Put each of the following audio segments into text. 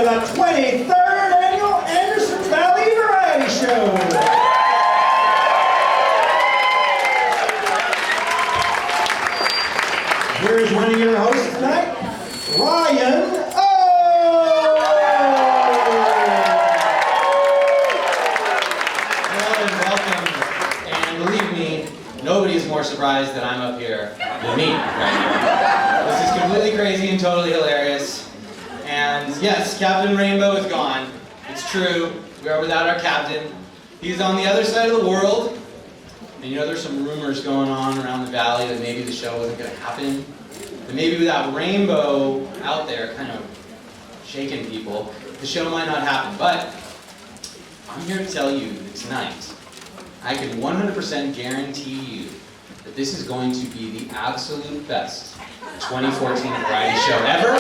to the 23rd Annual Anderson Valley Variety Show. Here's one of your hosts tonight, Ryan O. Hello and welcome. And believe me, nobody is more surprised that I'm up here than me right now. This is completely crazy and totally hilarious. And yes, Captain Rainbow is gone. It's true. We are without our captain. He's on the other side of the world. And you know, there's some rumors going on around the valley that maybe the show wasn't going to happen. That maybe without Rainbow out there kind of shaking people, the show might not happen. But I'm here to tell you that tonight, I can 100% guarantee you that this is going to be the absolute best 2014 variety show ever.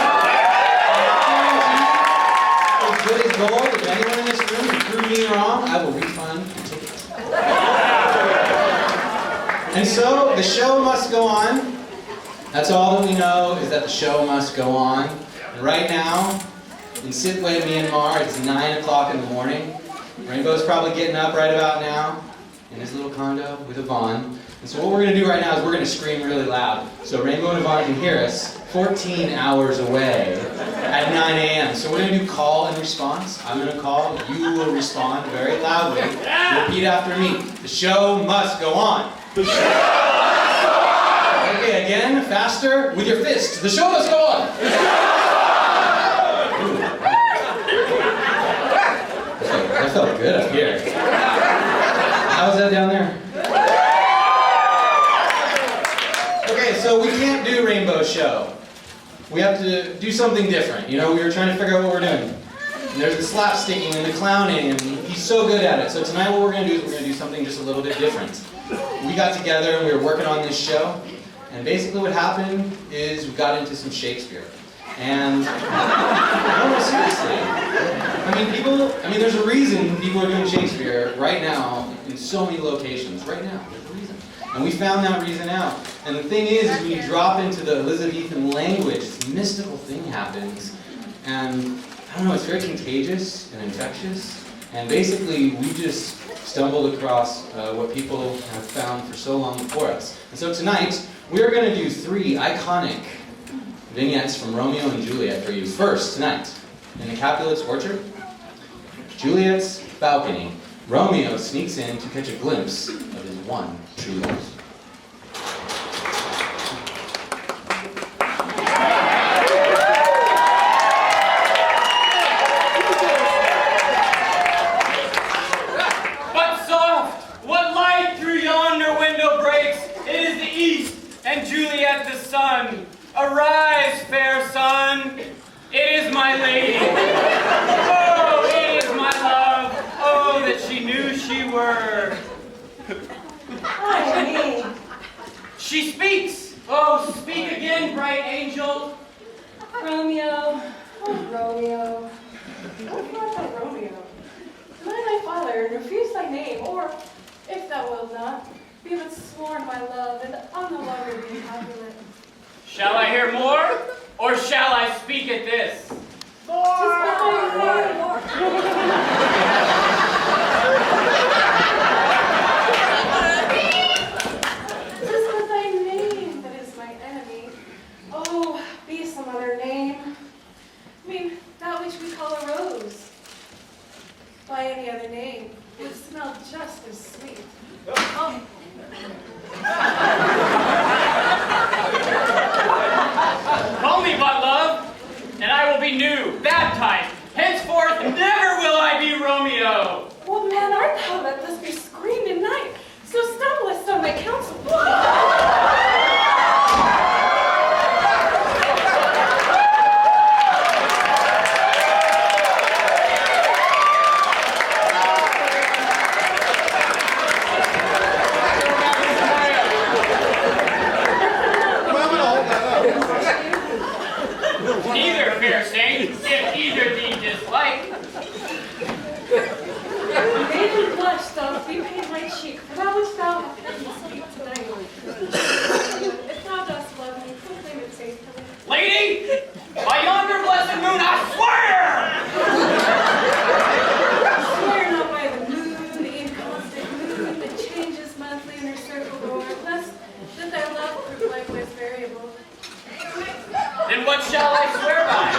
As good as gold, if anyone in this room can prove me wrong, I will refund your ticket. And so, the show must go on. That's all that we know, is that the show must go on. And right now, in Sitwe, Myanmar, it's 9 o'clock in the morning. Rainbow's probably getting up right about now in his little condo with Yvonne. And so what we're going to do right now is we're going to scream really loud so Rainbow and Yvonne can hear us 14 hours away at 9 a.m. So we're going to do call and response. I'm going to call, you will respond very loudly. Repeat after me. The show must go on. The show must go on! Okay, again, faster, with your fist. The show must go on! The show must go on! That felt good up here. How was that down there? Okay, so we can't do Rainbow Show. We have to do something different. You know, we were trying to figure out what we're doing. And there's the slapsticking and the clowning, and he's so good at it. So tonight what we're going to do is we're going to do something just a little bit different. We got together and we were working on this show, and basically what happened is we got into some Shakespeare. And, no, seriously. I mean, there's a reason people are doing Shakespeare right now in so many locations. Right now, there's a reason. And we found that reason out. And the thing is when you drop into the Elizabethan language, this mystical thing happens. And, I don't know, it's very contagious and infectious. And basically, we just stumbled across what people have found for so long before us. And so tonight, we are going to do 3 iconic vignettes from Romeo and Juliet for you. First, tonight, in the Capulet's orchard, Juliet's balcony, Romeo sneaks in to catch a glimpse of his one true love. But soft, what light through yonder window breaks? It is the east, and Juliet the sun. Arise, fair sun, it is my lady. Oh, it is my love. Oh, that she knew she were. Hi, She speaks. Oh, speak again, bright angel. Romeo. Oh, Romeo. What art thou, Romeo? Deny thy father, and refuse thy name, or, if thou wilt not, be but sworn my love, and I'll no longer be Capulet. Shall I hear more, or shall I speak at this? Tis but thy name that is my enemy. Oh, be some other name. I mean, that which we call a rose. By any other name, would smell just as sweet. Oh. Call me but love, and I will be new, baptized. Henceforth, never will I be Romeo. What man art thou that always variable. Then what shall I swear by?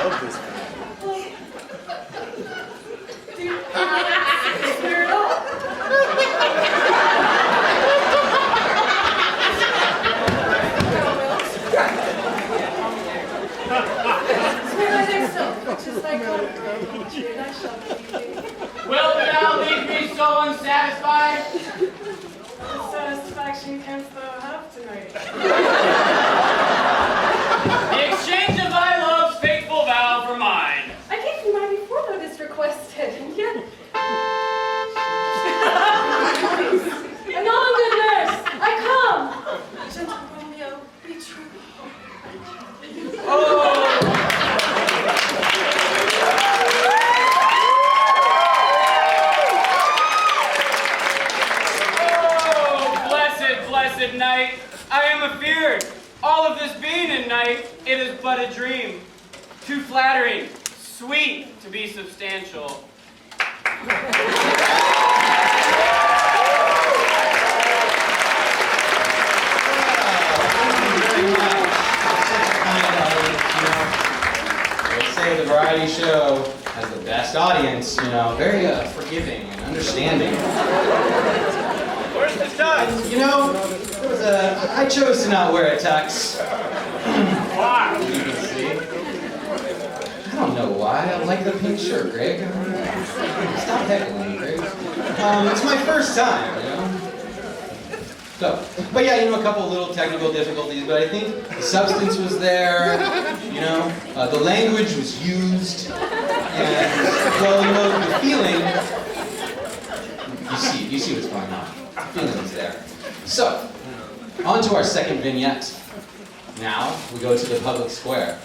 Do you swear at all? Swear by thyself, which is thy contract, and I shall be thee. Wilt thou leave me so unsatisfied? What satisfaction canst thou have tonight? The exchange of thy love's faithful vow for mine. I gave you mine before thou didst request it, and yet... Anon, good nurse, I come! Gentle Romeo, be true. Oh, blessed night, I am afeared. All of this being in night, it is but a dream. Too flattering, sweet to be substantial. They say the variety show has the best audience, very forgiving and understanding. Where's the tux? I chose to not wear a tux. Why? You can see. I don't know why. I like the pink shirt, Greg. Stop heckling, Greg. It's my first time, So, but yeah, a couple of little technical difficulties, but I think the substance was there, the language was used, and, the feeling, you see what's going on. The feeling is there. So, on to our second vignette. Now, we go to the public square,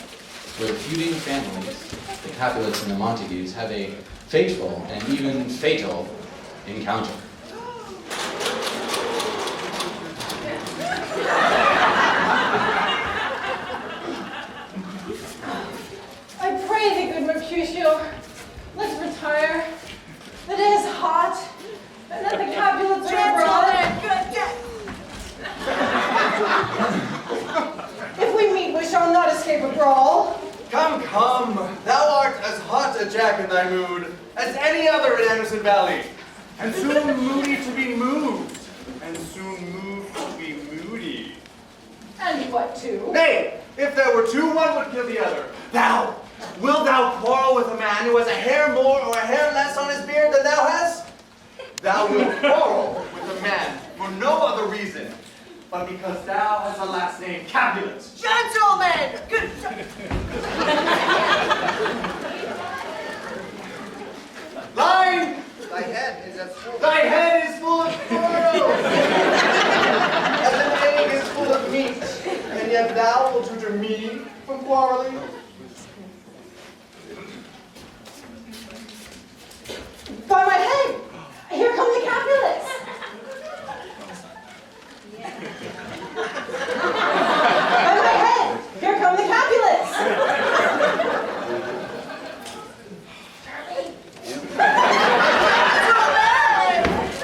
where feuding families, the Capulets and the Montagues, have a fateful and even fatal encounter. I pray thee, good Mercutio, let's retire. The day is hot, and then the Capulets are abroad. If we meet, we shall not escape a brawl. Come, thou art as hot a jack in thy mood as any other in Anderson Valley, and soon moody to be moved, and soon moved to be moody. And what too? Nay, if there were two, one would kill the other. Wilt thou quarrel with a man who has a hair more or a hair less on his beard than thou hast? Thou wilt quarrel with a man for no other reason, but because thou hast a last name Capulet. Gentlemen! Good. Line! Thy head is as full. Thy head is full of quarrels, as an egg is full of meat, and yet thou wilt tutor me from quarreling. By my head! Here come the Capulets! By my head! Here come the Capulets!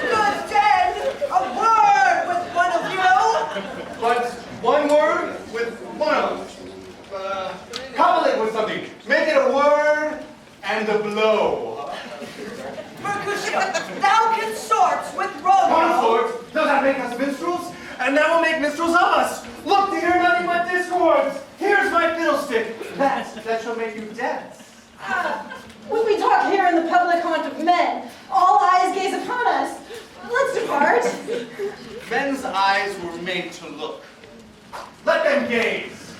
Good dead! A word with one of you! But one word with one of them. Couple it with something. Make it a word and a blow. Mercutio, thou consorts with Romeo! Consort, does that make us minstrels? And that will make minstrels of us. Look to hear nothing but discords. Here's my fiddlestick. That shall make you dance. When we talk here in the public haunt of men, all eyes gaze upon us. Let's depart. Men's eyes were made to look. Let them gaze.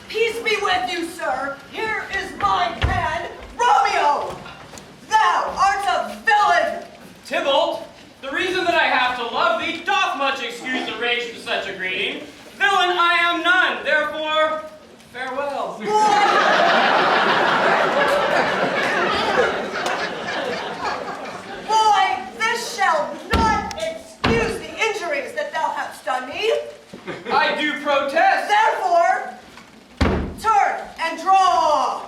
Peace be with you, sir. Here is my man, Romeo! Thou art a villain! Tybalt, the reason that I have to love thee doth much excuse the rage to such a greeting. Villain I am none, therefore, farewell. Boy, this shall not excuse the injuries that thou hast done me. I do protest. Therefore, turn and draw.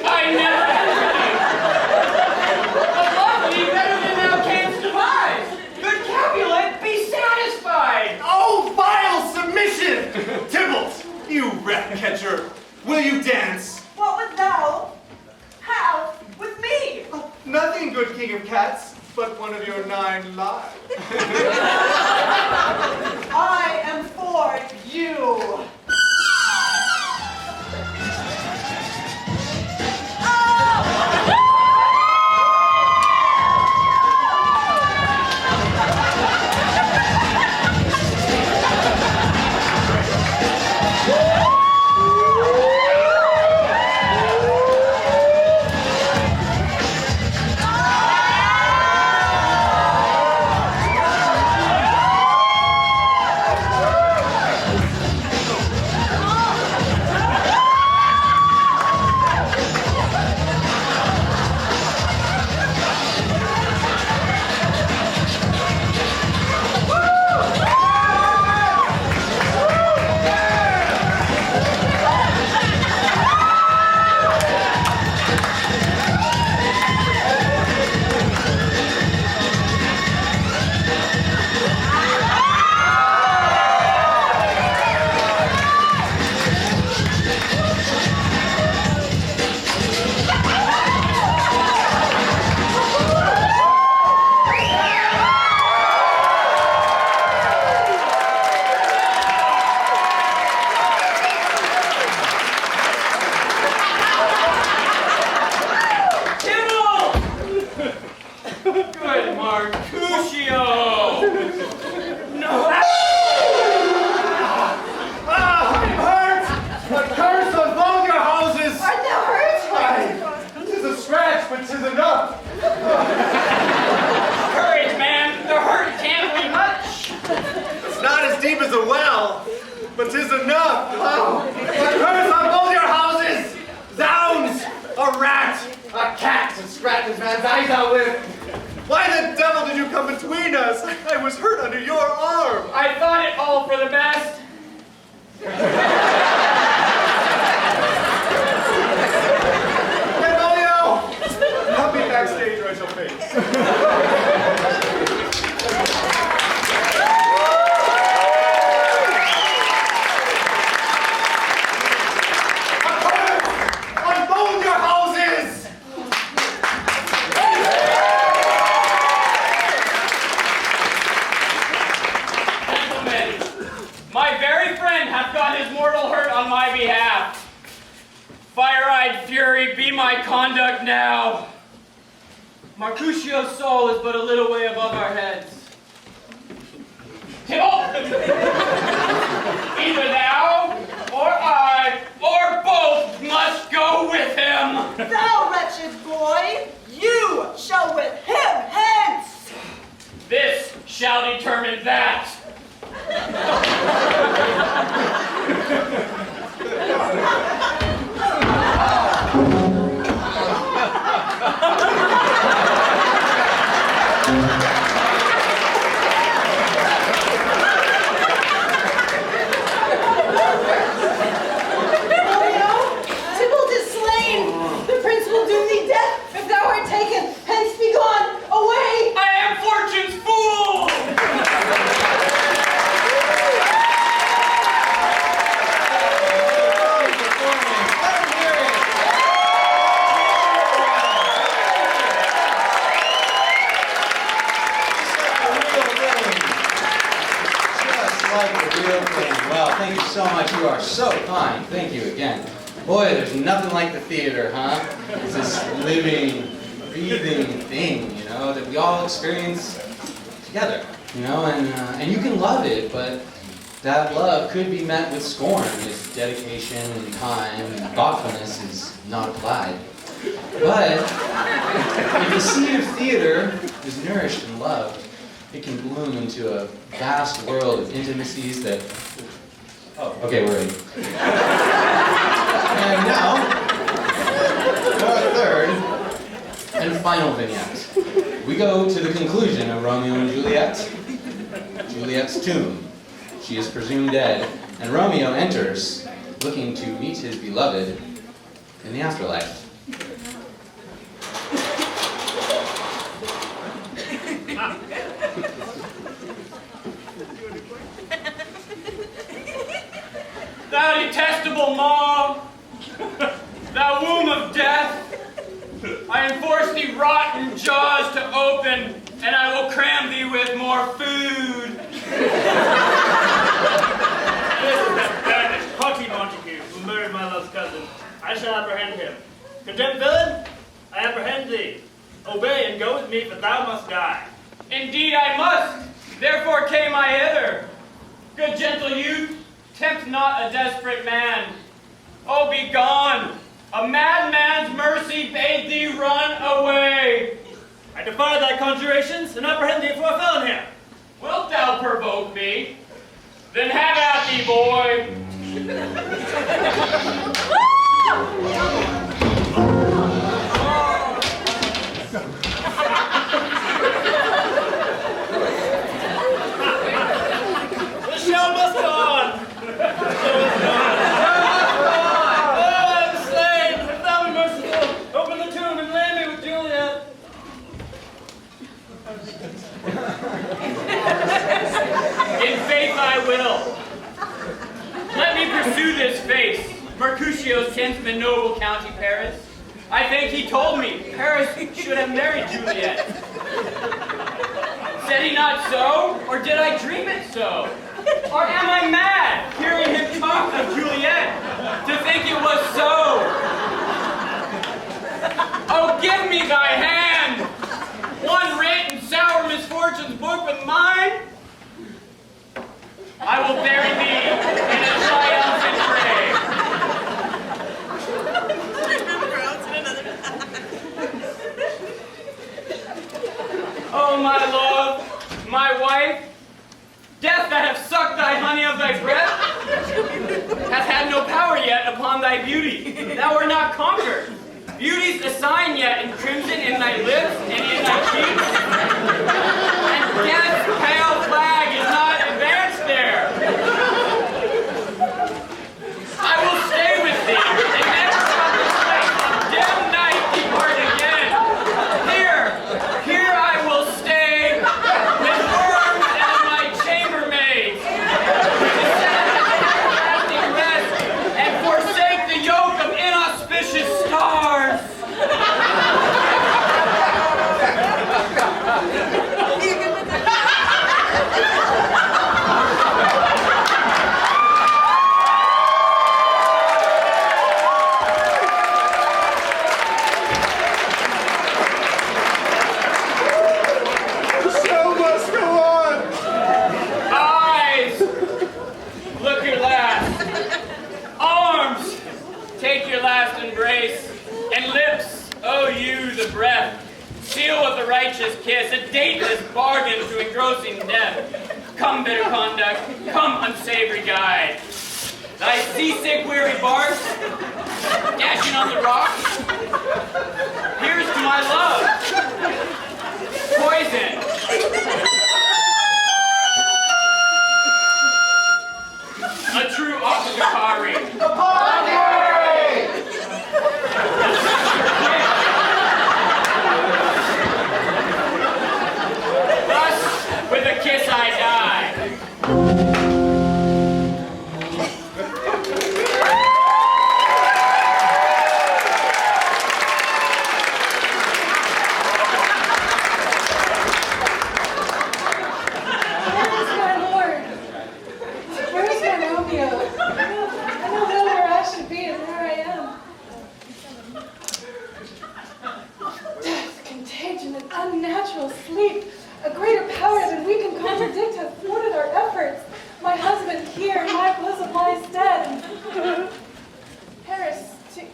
I never but love thee better than thou canst devise. Good Capulet, be satisfied. Oh, by you dance? What would thou have with me? Nothing, good king of cats, but one of your 9 lives. I am for you. But 'tis enough. Oh, a curse on both your houses! Zounds! A rat! A cat to scratch this man's eyes out with! Why the devil did you come between us? I was hurt under your arm. I thought it all for the best. Benvolio! Help me backstage or I shall faint. Fire-eyed fury, be my conduct now. Mercutio's soul is but a little way above our heads. Tibble! Either thou, or I, or both must go with him. Thou wretched boy, you shall with him hence. This shall determine that. Thank you so much. You are so kind. Thank you again. Boy, there's nothing like the theater, huh? It's this living, breathing thing, you know, that we all experience together, you know, and you can love it, but that love could be met with scorn if dedication and time and thoughtfulness is not applied. But if the seed of theater is nourished and loved, it can bloom into a vast world of intimacies that... Oh, okay, we're ready. And now, for our third and final vignette. We go to the conclusion of Romeo and Juliet. Juliet's tomb. She is presumed dead, and Romeo enters, looking to meet his beloved in the afterlife. Thou detestable mob! thou womb of death, I enforce thee rotten jaws to open, and I will cram thee with more food. This is that banished haughty Montague who murdered my love's cousin. I shall apprehend him. Condemned villain, I apprehend thee. Obey and go with me, for thou must die. Indeed I must, therefore came I hither. Good gentle youth, tempt not a desperate man. Oh, be gone! A madman's mercy bade thee run away. I defy thy conjurations and apprehend thee for a felon here. Wilt thou provoke me? Then have at thee, boy. The show must go on. The show must go on. Oh, I'm slain. If thou be merciful, open the tomb and lay me with Juliet. In faith I will. Let me pursue this face, Mercutio's kinsman, noble County Paris. I think he told me Paris should have married Juliet. Said he not so, or did I dream it so? Or am I mad, hearing him talk of Juliet, to think it was so? Oh, give me thy hand! One writ in sour misfortune's book with mine, I will bury thee in a triumphant grave. Oh, my love, my wife, death that hath sucked thy honey of thy breath, hath had no power yet upon thy beauty. Thou art not conquered. Beauty's a sign yet in crimson in thy lips and in thy cheeks. And death's pale flag is not advanced there. I will stay with thee, and never from this place of dim night depart again. Here I will stay, with worms and my chambermaids, to set everlasting rest, and forsake the yoke of inauspicious stars. Take your last embrace, and lips, oh you, the breath, seal with a righteous kiss, a dateless bargain to engrossing death. Come, bitter conduct, come, unsavory guide. Thy seasick, weary bark, dashing on the rocks. Here's to my love, poison. A true Ukaholic. Thus, with a kiss I die. Unnatural sleep, a greater power than we can contradict, hath thwarted our efforts. My husband here, my bosom lies dead. Paris, to...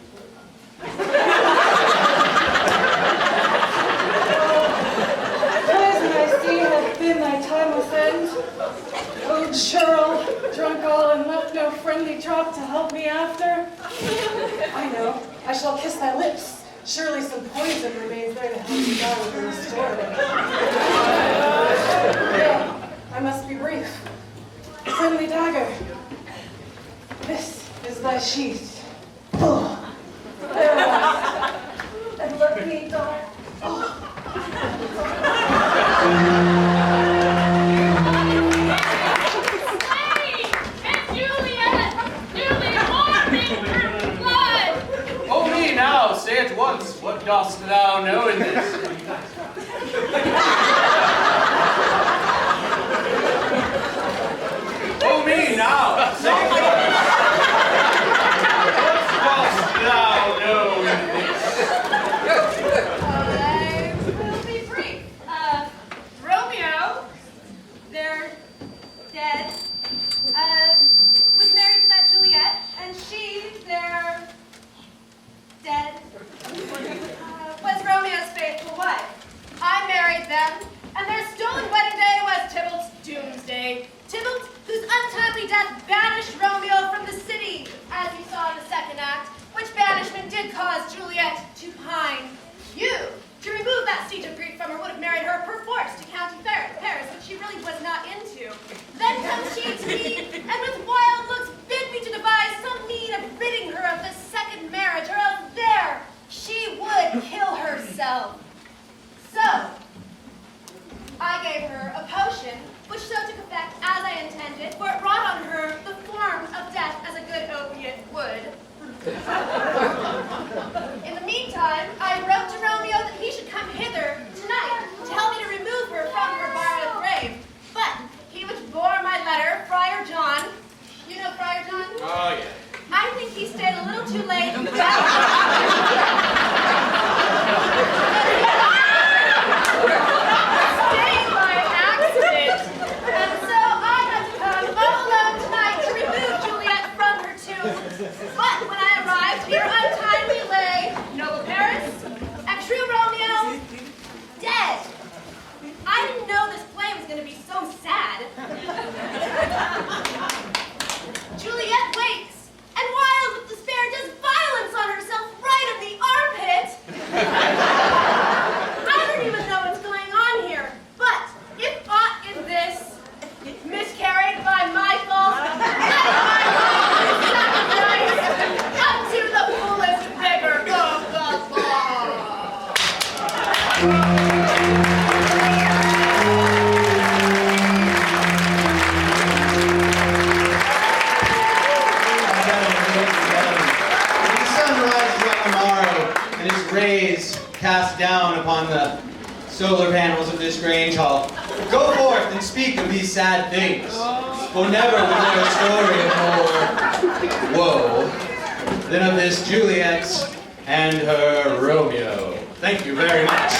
Poison I see hath been thy timeless end. Oh, churl, drunk all and left no friendly drop to help me after. I know, I shall kiss thy lips. Surely some poison remains there to help you die with the restorative. Yeah, I must be brief. Friendly dagger. This is thy sheath. Oh, there it was. And let me die. Oh. Hey, it's Juliet! Juliet, warm me in her blood! Oh, no! upon the solar panels of this Grange Hall, go forth and speak of these sad things. For never was there a story of more woe than of this Juliet and her Romeo. Thank you very much.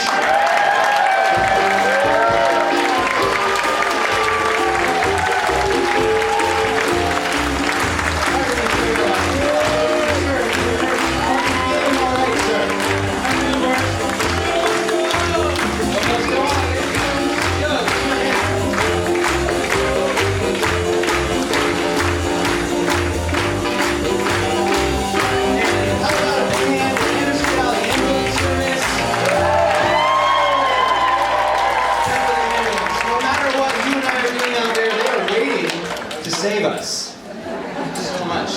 Save us so much.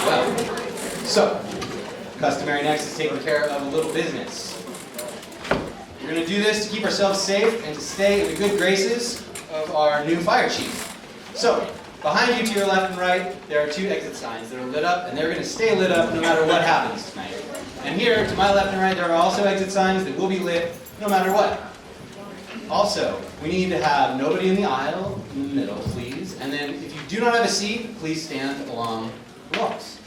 Well, so, customary next is taking care of a little business. We're going to do this to keep ourselves safe and to stay in the good graces of our new fire chief. So, behind you to your left and right, there are 2 exit signs that are lit up, and they're going to stay lit up no matter what happens tonight. And here, to my left and right, there are also exit signs that will be lit no matter what. Also, we need to have nobody in the aisle, in the middle, please. And then, if you do not have a seat, please stand along the walls.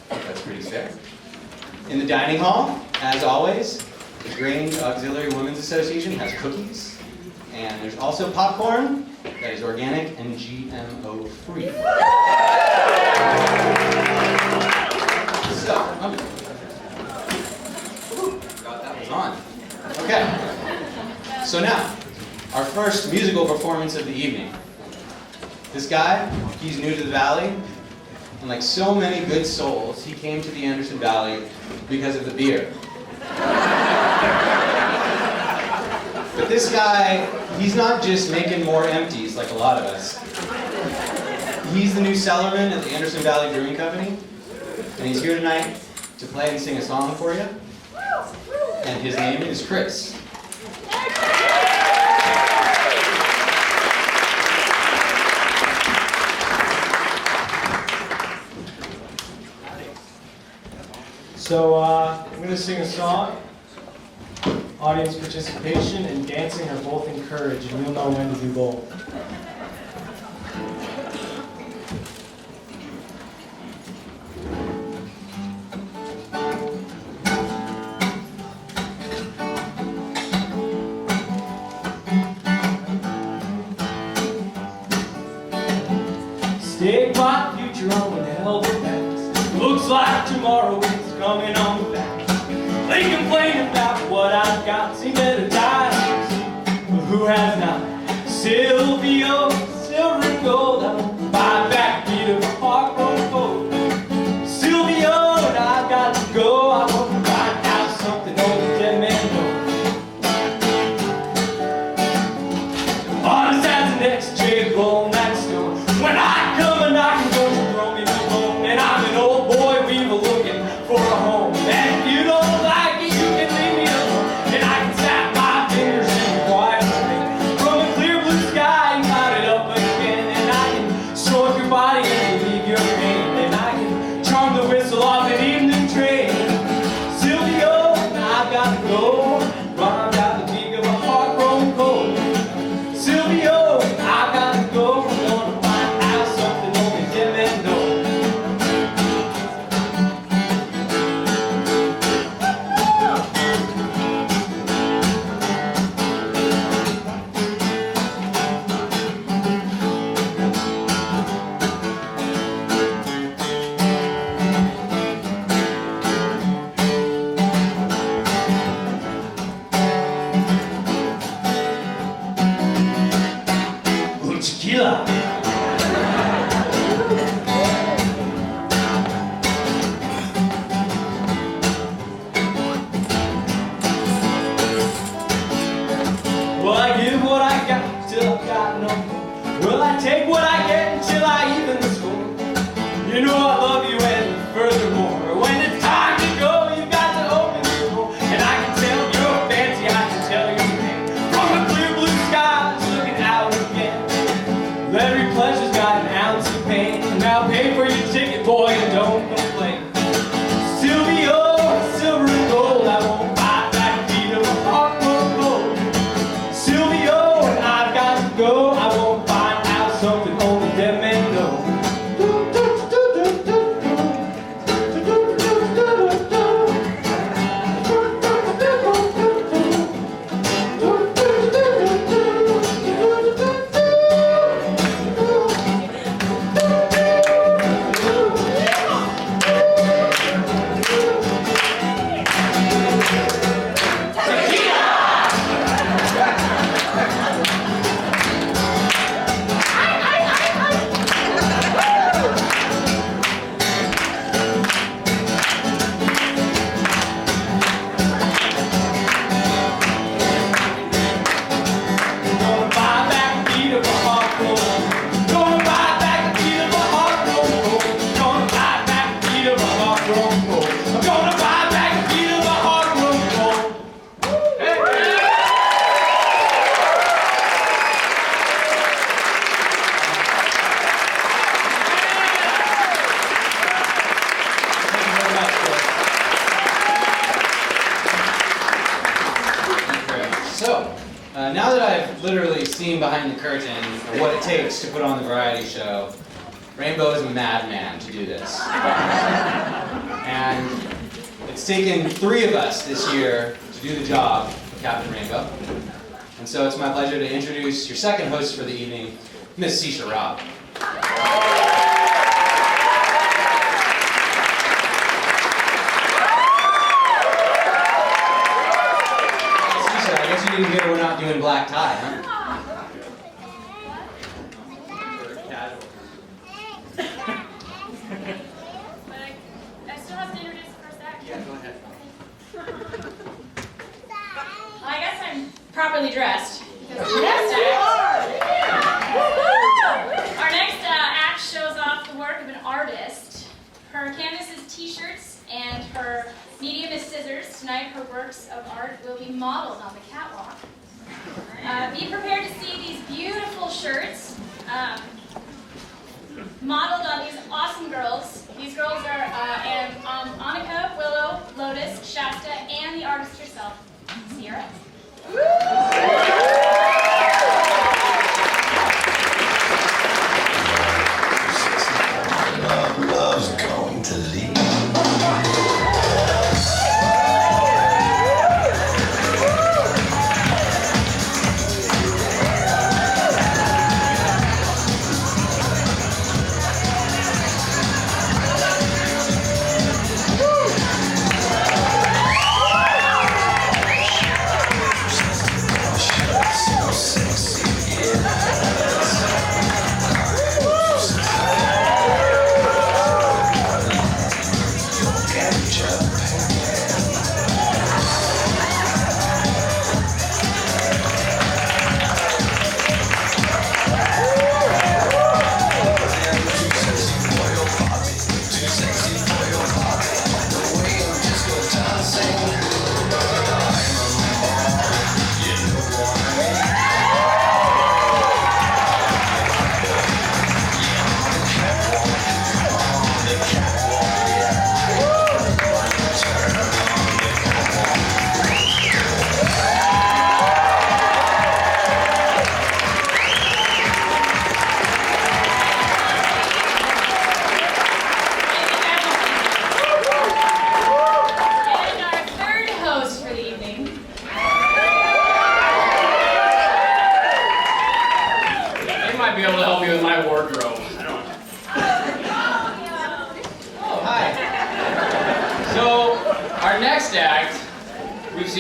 That's pretty fair. In the dining hall, as always, the Grange Auxiliary Women's Association has cookies. And there's also popcorn that is organic and GMO free. So, forgot that was on. Okay. So now, our first musical performance of the evening. This guy, he's new to the Valley, and like so many good souls, he came to the Anderson Valley because of the beer. But this guy, he's not just making more empties like a lot of us. He's the new cellarman at the Anderson Valley Brewing Company, and he's here tonight to play and sing a song for you. And his name is Chris. So I'm going to sing a song. Audience participation and dancing are both encouraged, and you'll know when to do both. Stake my future on an elbow pass. Looks like tomorrow is coming on the back. They complain about what I've got, see better times, but who has not? Silvio, silver and gold, I won't buy back beat of a heart won't fold. Silvio, and I've got to go, I want to find out something old dead man knows. Honest as an ex-jig on that stone. When I come and I can go to throw me the bone, and I'm an old boy weaver looking for a home. And if you don't like it, you can leave me alone, and I can snap my fingers in the quiet rain. From a clear blue sky, you light it up again, and I can stroke your body and relieve your pain, and I can charm the whistle off an evening train. Silvio, I've got to go, run down the peak of a heart grown cold. Silvio, I've got to go, we're gonna find out something only dead men know. Tequila. Well, I give what I got till I've got no more. Well, I take what I get until I even the score. You know I love you, and furthermore, when it's time to go, you've got to open the door. And I can tell you're fancy, I can tell you're man. From the clear blue skies, looking out again. Every pleasure's got an ounce of pain. Now pay for your ticket, boy, and don't complain. Silvio, silver and gold. Now that I've literally seen behind the curtain of what it takes to put on the variety show, Rainbow is a madman to do this. And it's taken 3 of us this year to do the job of Captain Rainbow. And so it's my pleasure to introduce your second host for the evening, Miss Seasha Robb. Seasha, I guess you didn't hear we're not doing black tie, huh? I still have to introduce the first act. Yeah, go ahead. Well, I guess I'm properly dressed. Because our next act shows off the work of an artist. Her canvas is t-shirts and her medium is scissors. Tonight her works of art will be modeled on the catwalk. Be prepared to see these beautiful shirts modeled on these awesome girls. These girls are Annika, Willow, Lotus, Shasta, and the artist herself, Sierra. Love's going to leave.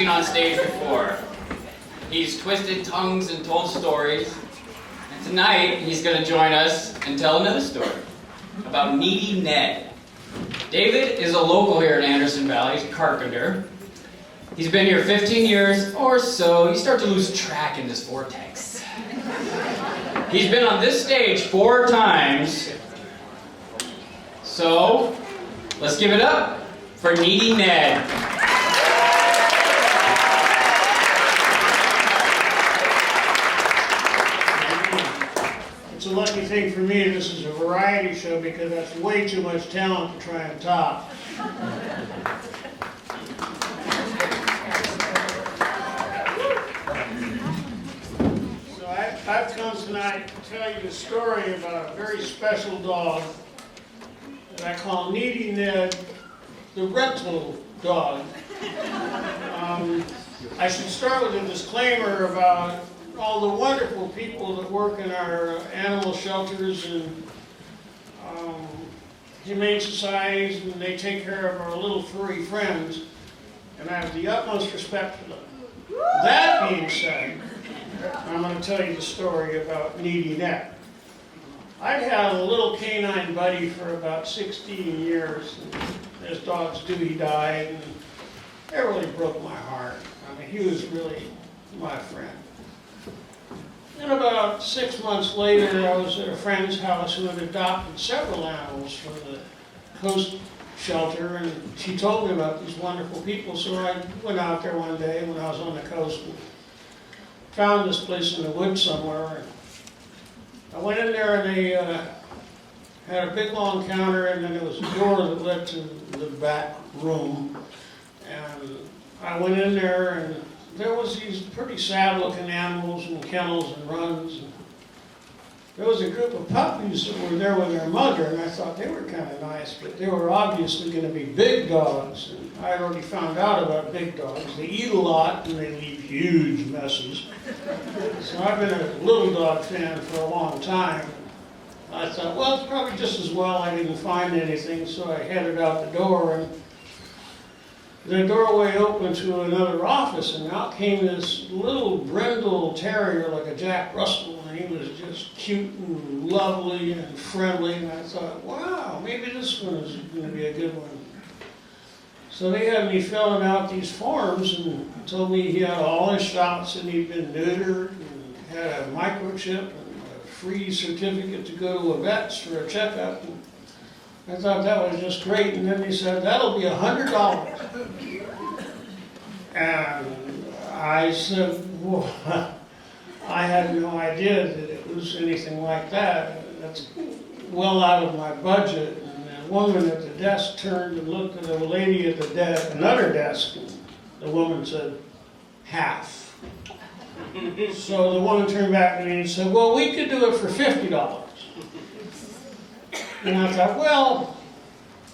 On stage before. He's twisted tongues and told stories. And tonight, he's going to join us and tell another story about Needy Ned. David is a local here in Anderson Valley. He's a carpenter. He's been here 15 years or so. You start to lose track in this vortex. He's been on this stage 4 times. So, let's give it up for Needy Ned. It's a lucky thing for me this is a variety show because that's way too much talent to try and top. So I've come tonight to tell you the story about a very special dog that I call Needy Ned, the rental dog. I should start with a disclaimer about all the wonderful people that work in our animal shelters and humane societies, and they take care of our little furry friends, and I have the utmost respect for them. That being said, I'm going to tell you the story about Needy Ned. I've had a little canine buddy for about 16 years, and as dogs do, he died, and it really broke my heart. I mean, he was really my friend. And about 6 months later, I was at a friend's house who had adopted several animals from the coast shelter, and she told me about these wonderful people, so I went out there one day when I was on the coast and found this place in the woods somewhere. And I went in there and they had a big long counter, and then there was a door that led to the back room. And I went in there and there was these pretty sad-looking animals in kennels and runs. And there was a group of puppies that were there with their mother, and I thought they were kind of nice, but they were obviously going to be big dogs. And I had already found out about big dogs. They eat a lot, and they leave huge messes. So I've been a little dog fan for a long time. I thought, well, it's probably just as well I didn't find anything, so I headed out the door, and the doorway opened to another office, and out came this little brindle terrier like a Jack Russell, and he was just cute and lovely and friendly, and I thought, wow, maybe this one is going to be a good one. So they had me filling out these forms and told me he had all his shots and he'd been neutered and had a microchip and a free certificate to go to a vet's for a checkup. And I thought that was just great, and then they said, that'll be $100. And I said, well, I had no idea that it was anything like that. That's well out of my budget. And the woman at the desk turned and looked at a lady at the another desk, and the woman said, half. So the woman turned back to me and said, well, we could do it for $50. And I thought, well,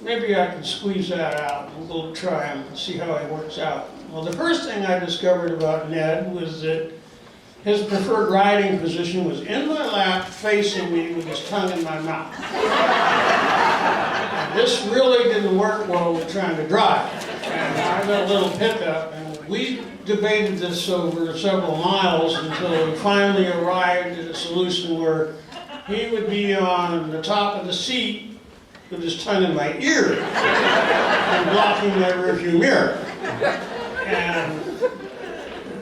maybe I can squeeze that out and we'll try him and see how it works out. Well, the first thing I discovered about Ned was that his preferred riding position was in my lap, facing me with his tongue in my mouth. And this really didn't work while we were trying to drive. And I got a little pickup, and we debated this over several miles until we finally arrived at a solution where he would be on the top of the seat with his tongue in my ear and blocking my rearview mirror. And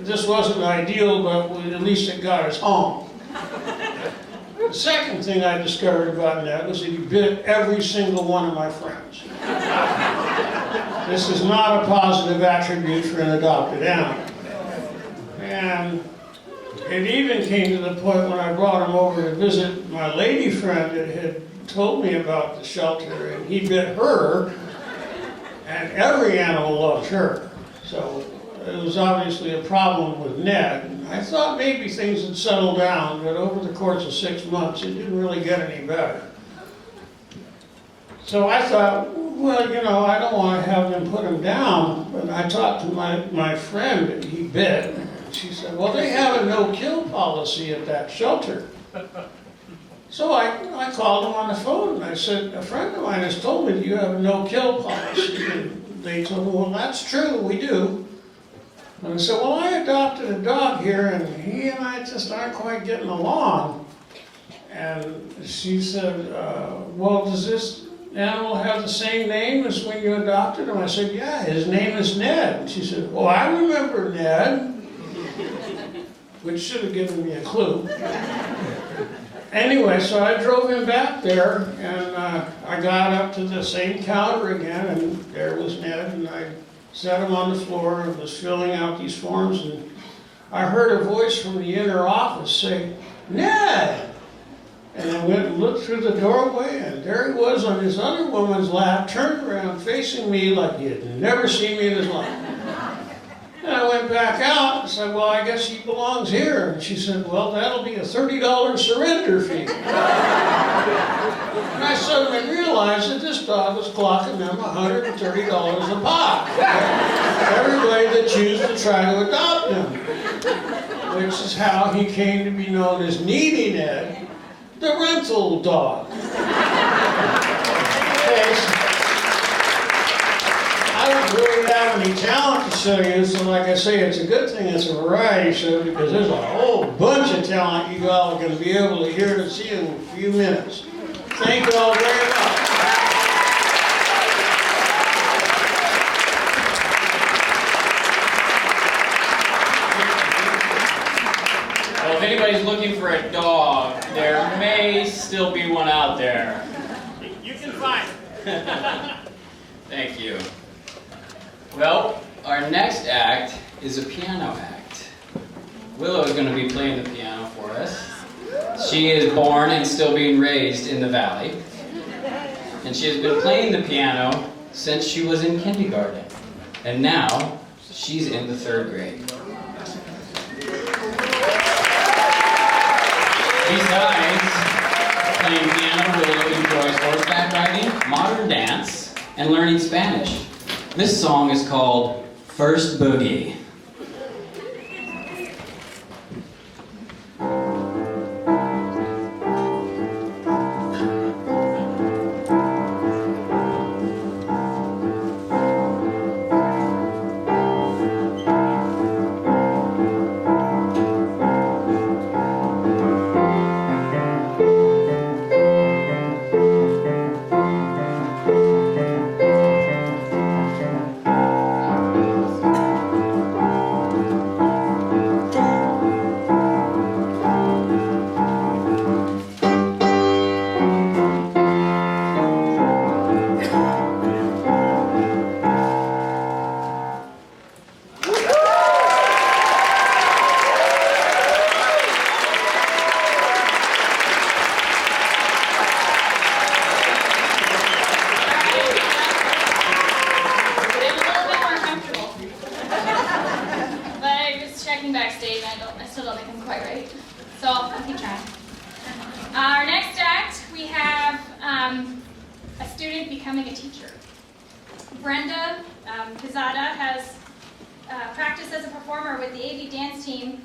this wasn't ideal, but at least it got us home. The second thing I discovered about Ned was that he bit every single one of my friends. This is not a positive attribute for an adopted animal. And it even came to the point when I brought him over to visit my lady friend that had told me about the shelter, and he bit her, and every animal loved her. So it was obviously a problem with Ned. I thought maybe things had settled down, but over the course of 6 months, it didn't really get any better. So I thought, well, you know, I don't want to have them put him down, but I talked to my friend that he bit. She said, well, they have a no-kill policy at that shelter. So I called him on the phone and I said, a friend of mine has told me that you have a no-kill policy. And they told me, well, that's true, we do. And I said, well, I adopted a dog here and he and I just aren't quite getting along. And she said, well, does this animal have the same name as when you adopted him? I said, yeah, his name is Ned. And she said, well, I remember Ned. Which should have given me a clue. Anyway, so I drove him back there, and I got up to the same counter again, and there was Ned, and I sat him on the floor and was filling out these forms, and I heard a voice from the inner office say, Ned! And I went and looked through the doorway, and there he was on his other woman's lap, turned around, facing me like he had never seen me in his life. And I went back out and said, well, I guess he belongs here. And she said, well, that'll be a $30 surrender fee. And I suddenly realized that this dog was clocking them $130 a pop. Everybody that chose to try to adopt him. Which is how he came to be known as Needy Ned, the rental dog. I don't really have any talent to show you, so like I say, it's a good thing it's a variety show because there's a whole bunch of talent you all are going to be able to hear and see in a few minutes. Thank you all very much. Well, if anybody's looking for a dog, there may still be one out there. You can find it. Thank you. Well, our next act is a piano act. Willow is going to be playing the piano for us. She is born and still being raised in the valley. And she has been playing the piano since she was in kindergarten. And now, she's in the 3rd grade. besides playing piano, Willow enjoys horseback riding, modern dance, and learning Spanish. This song is called First Boogie. practiced as a performer with the AV dance team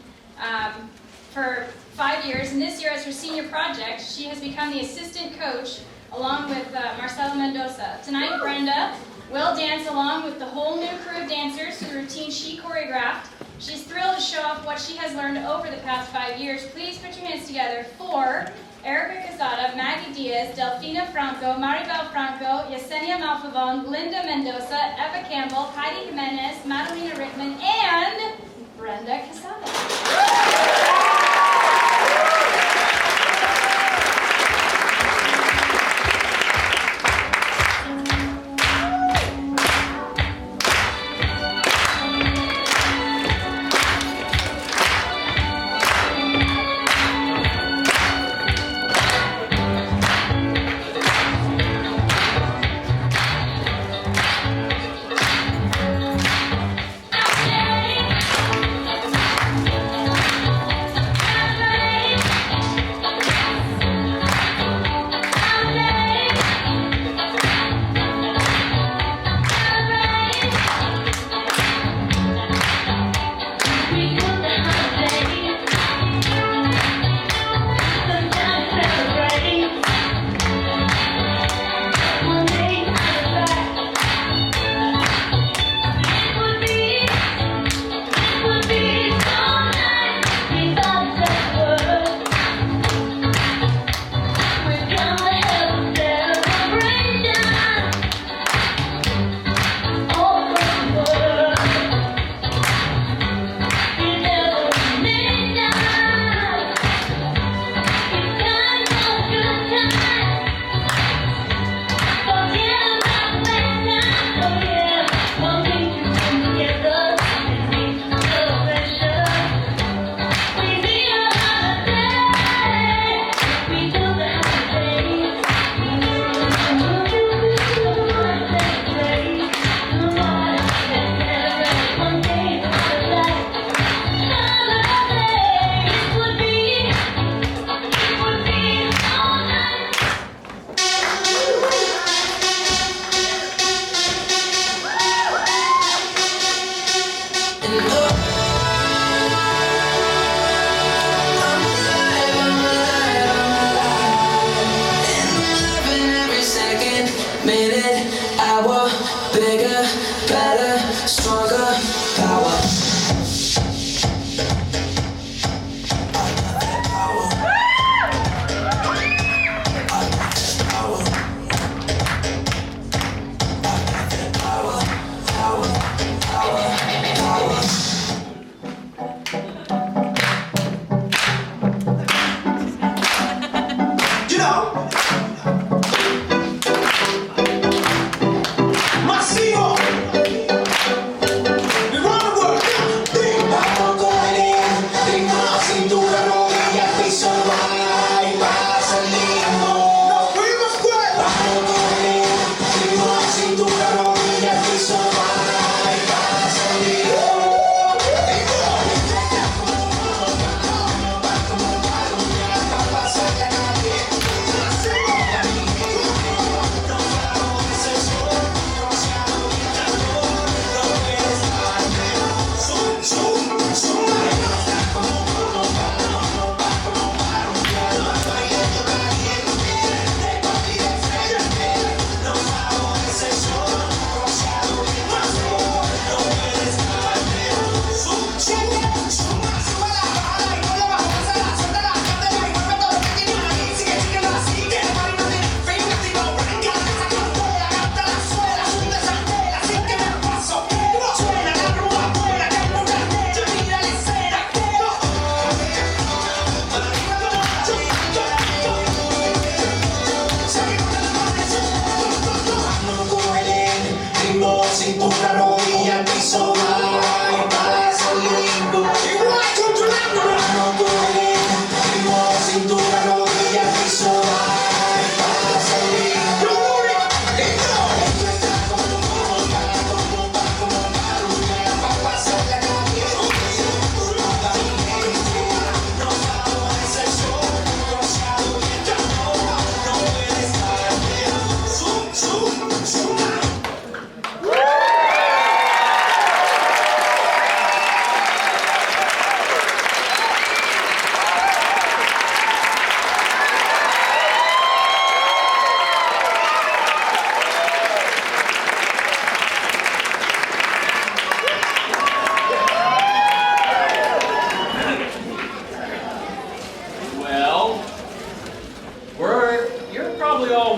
for 5 years, and this year as her senior project, she has become the assistant coach along with Marcelo Mendoza. Tonight, Brenda will dance along with the whole new crew of dancers to the routine she choreographed. She's thrilled to show off what she has learned over the past 5 years. Please put your hands together for Erica Quezada, Maggie Diaz, Delfina Franco, Maribel Franco, Yesenia Malfavon, Linda Mendoza, Eva Campbell, Heidi Jimenez, Madalena Rickman, and Brenda Quezada.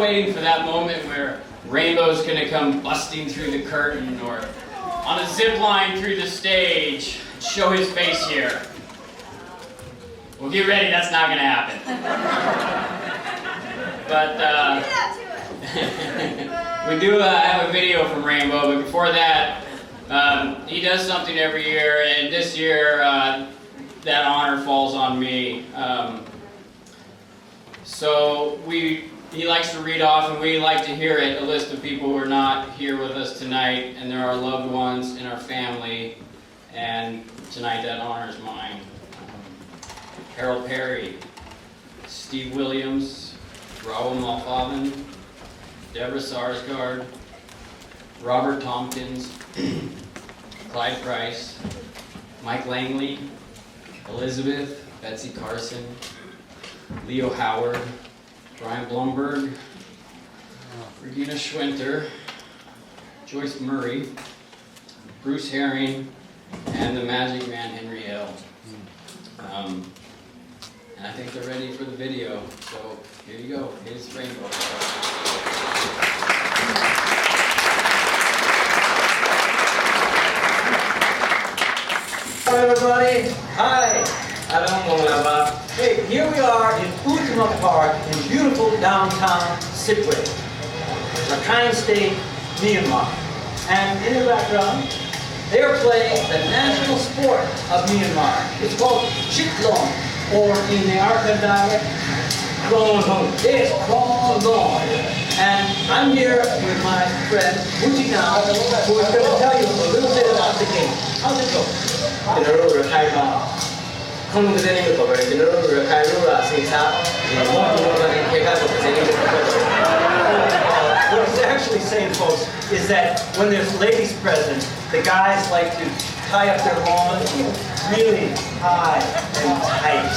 waiting for that moment where Rainbow's gonna come busting through the curtain or on a zip line through the stage, show his face here. Well, get ready, that's not gonna happen. But we do have a video from Rainbow, but before that, he does something every year, and this year that honor falls on me. So he likes to read off, and we like to hear it, a list of people who are not here with us tonight, and they're our loved ones in our family, and tonight that honor is mine. Harold Perry, Steve Williams, Raoul Malfaven, Deborah Sarsgaard, Robert Tompkins, Clyde Price, Mike Langley, Elizabeth, Betsy Carson, Leo Howard, Brian Blumberg, Regina Schwinter, Joyce Murray, Bruce Herring, and the Magic Man Henry L. And I think they're ready for the video, so here you go. Here's Rainbow. Hello everybody. Hi. Hey, here we are in Ultima Park in beautiful downtown Sipwe, Rakhine State, Myanmar. And in the background, they are playing the national sport of Myanmar. It's called Chitlong, or in the Arkan dialect, Krong. It's Krong. And I'm here with my friend, Muji Now, who is going to tell you a little bit about the game. How's it go? What he's actually saying, folks, is that when there's ladies present, the guys like to tie up their lawns really high and tight.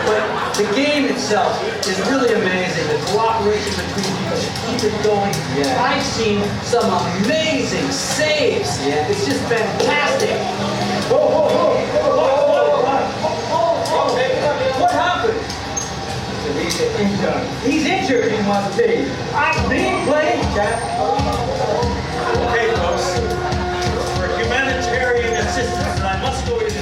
But the game itself is really amazing. The cooperation between people to keep it going. I've seen some amazing saves. It's just fantastic. What happened? He's injured, he must be. I'm being played, Jack. Okay, folks. For humanitarian assistance, I must go in and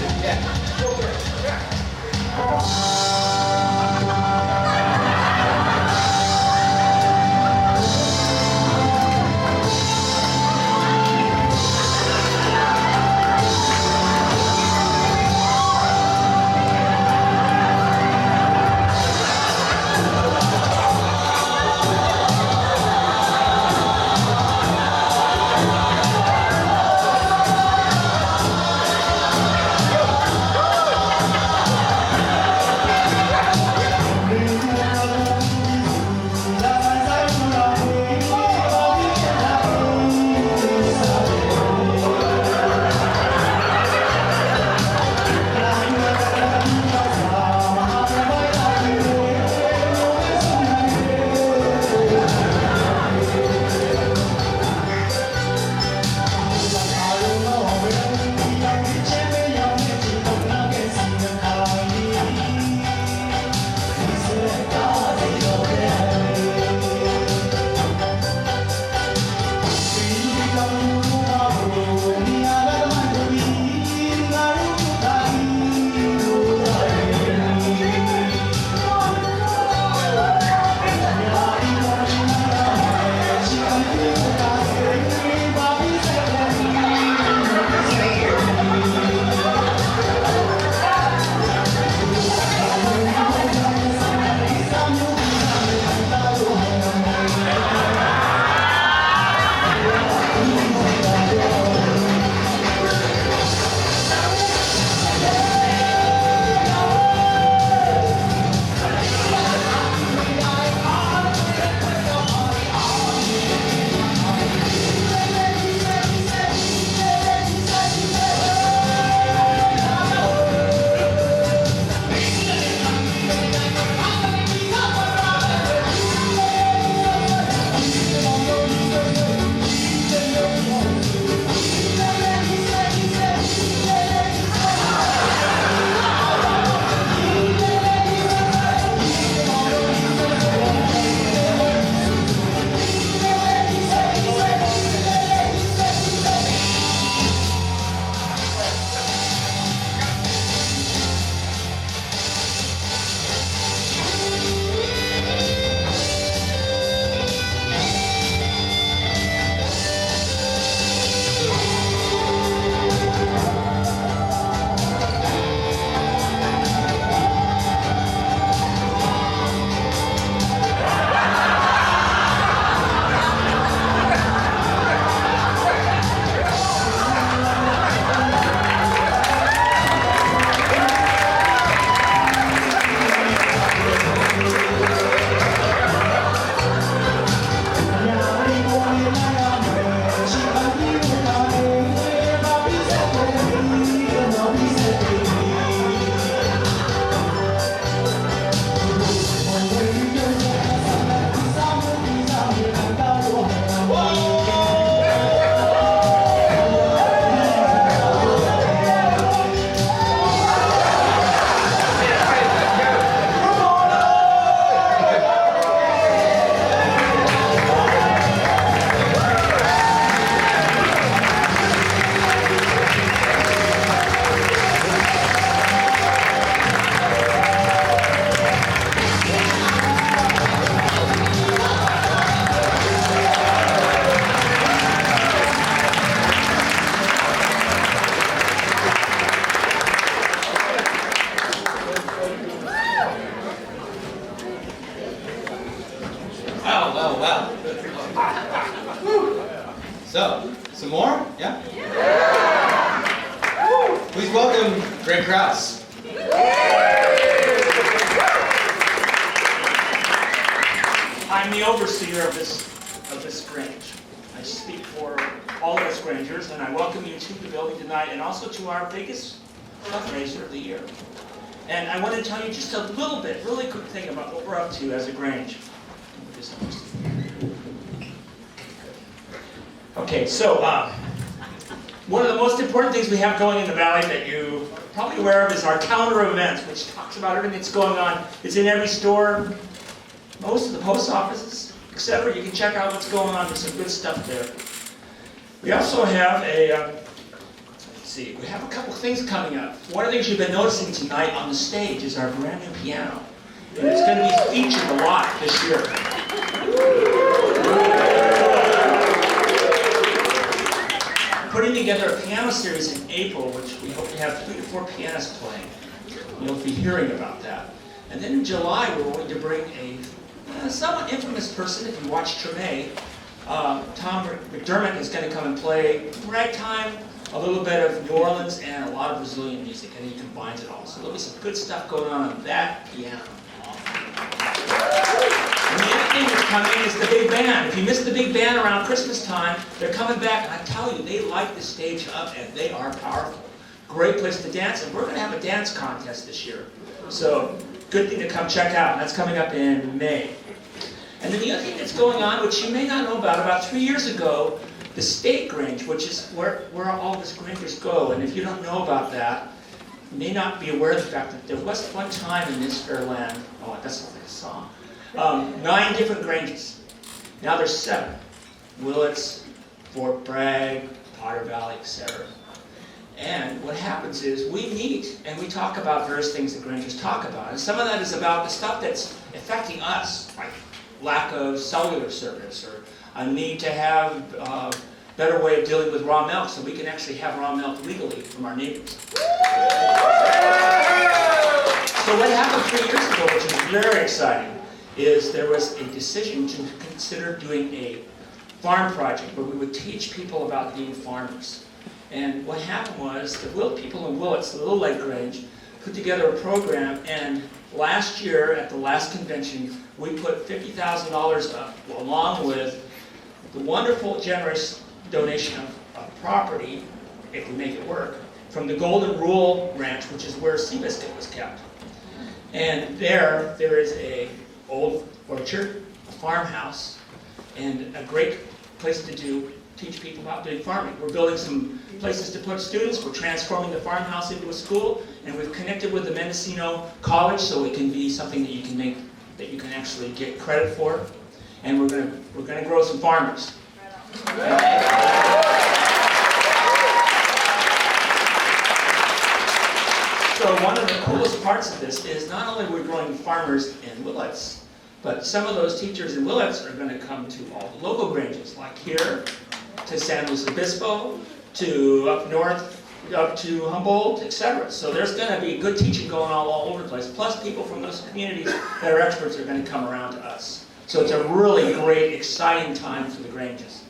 So, some more? Yeah? Please welcome Greg Krause. I'm the overseer of this Grange. I speak for all of us Grangers, and I welcome you to the building tonight and also to our biggest fundraiser of the year. And I want to tell you just a little bit, really quick thing about what we're up to as a Grange. Okay, so one of the most important things we have going in the Valley that you're probably aware of is our calendar of events, which talks about everything that's going on. It's in every store, most of the post offices, etc. You can check out what's going on. There's some good stuff there. We also have we have a couple things coming up. One of the things you've been noticing tonight on the stage is our brand new piano. And it's going to be featured a lot this year. Putting together a piano series in April, which we hope to have 3 to 4 pianists playing. You'll be hearing about that. And then in July, we're going to bring a somewhat infamous person, if you watch Treme. Tom McDermott is going to come and play ragtime, a little bit of New Orleans, and a lot of Brazilian music, and he combines it all. So there'll be some good stuff going on that piano. And the other thing that's coming is the big band. If you missed the big band around Christmas time, they're coming back, and I tell you, they light the stage up, and they are powerful. Great place to dance, and we're going to have a dance contest this year. So, good thing to come check out, and that's coming up in May. And then the other thing that's going on, which you may not know about 3 years ago, the State Grange, which is where all of us Grangers go, and if you don't know about that, you may not be aware of the fact that there was one time in this fair land, oh, that sounds like a song, 9 different Granges. Now there's 7. Willits, Fort Bragg, Potter Valley, etc. And what happens is we meet and we talk about various things that Grangers talk about. And some of that is about the stuff that's affecting us, like lack of cellular service or a need to have a better way of dealing with raw milk so we can actually have raw milk legally from our neighbors. So what happened 3 years ago, which was very exciting, is there was a decision to consider doing a farm project where we would teach people about being farmers. And what happened was the people in Willits, the Little Lake Grange, put together a program, and last year at the last convention, we put $50,000 up, along with the wonderful, generous donation of property, if we make it work, from the Golden Rule Ranch, which is where Seabiscuit was kept. And there is an old orchard, a farmhouse, and a great place to teach people about doing farming. We're building some places to put students. We're transforming the farmhouse into a school, and we've connected with the Mendocino College so it can be something that you can actually get credit for. And we're gonna grow some farmers. So one of the coolest parts of this is not only we're growing farmers in Willits, but some of those teachers in Willits are going to come to all the local Granges, like here, to San Luis Obispo, to up north, up to Humboldt, etc. So there's going to be good teaching going on all over the place. Plus people from those communities that are experts are going to come around to us. So it's a really great, exciting time for the Granges.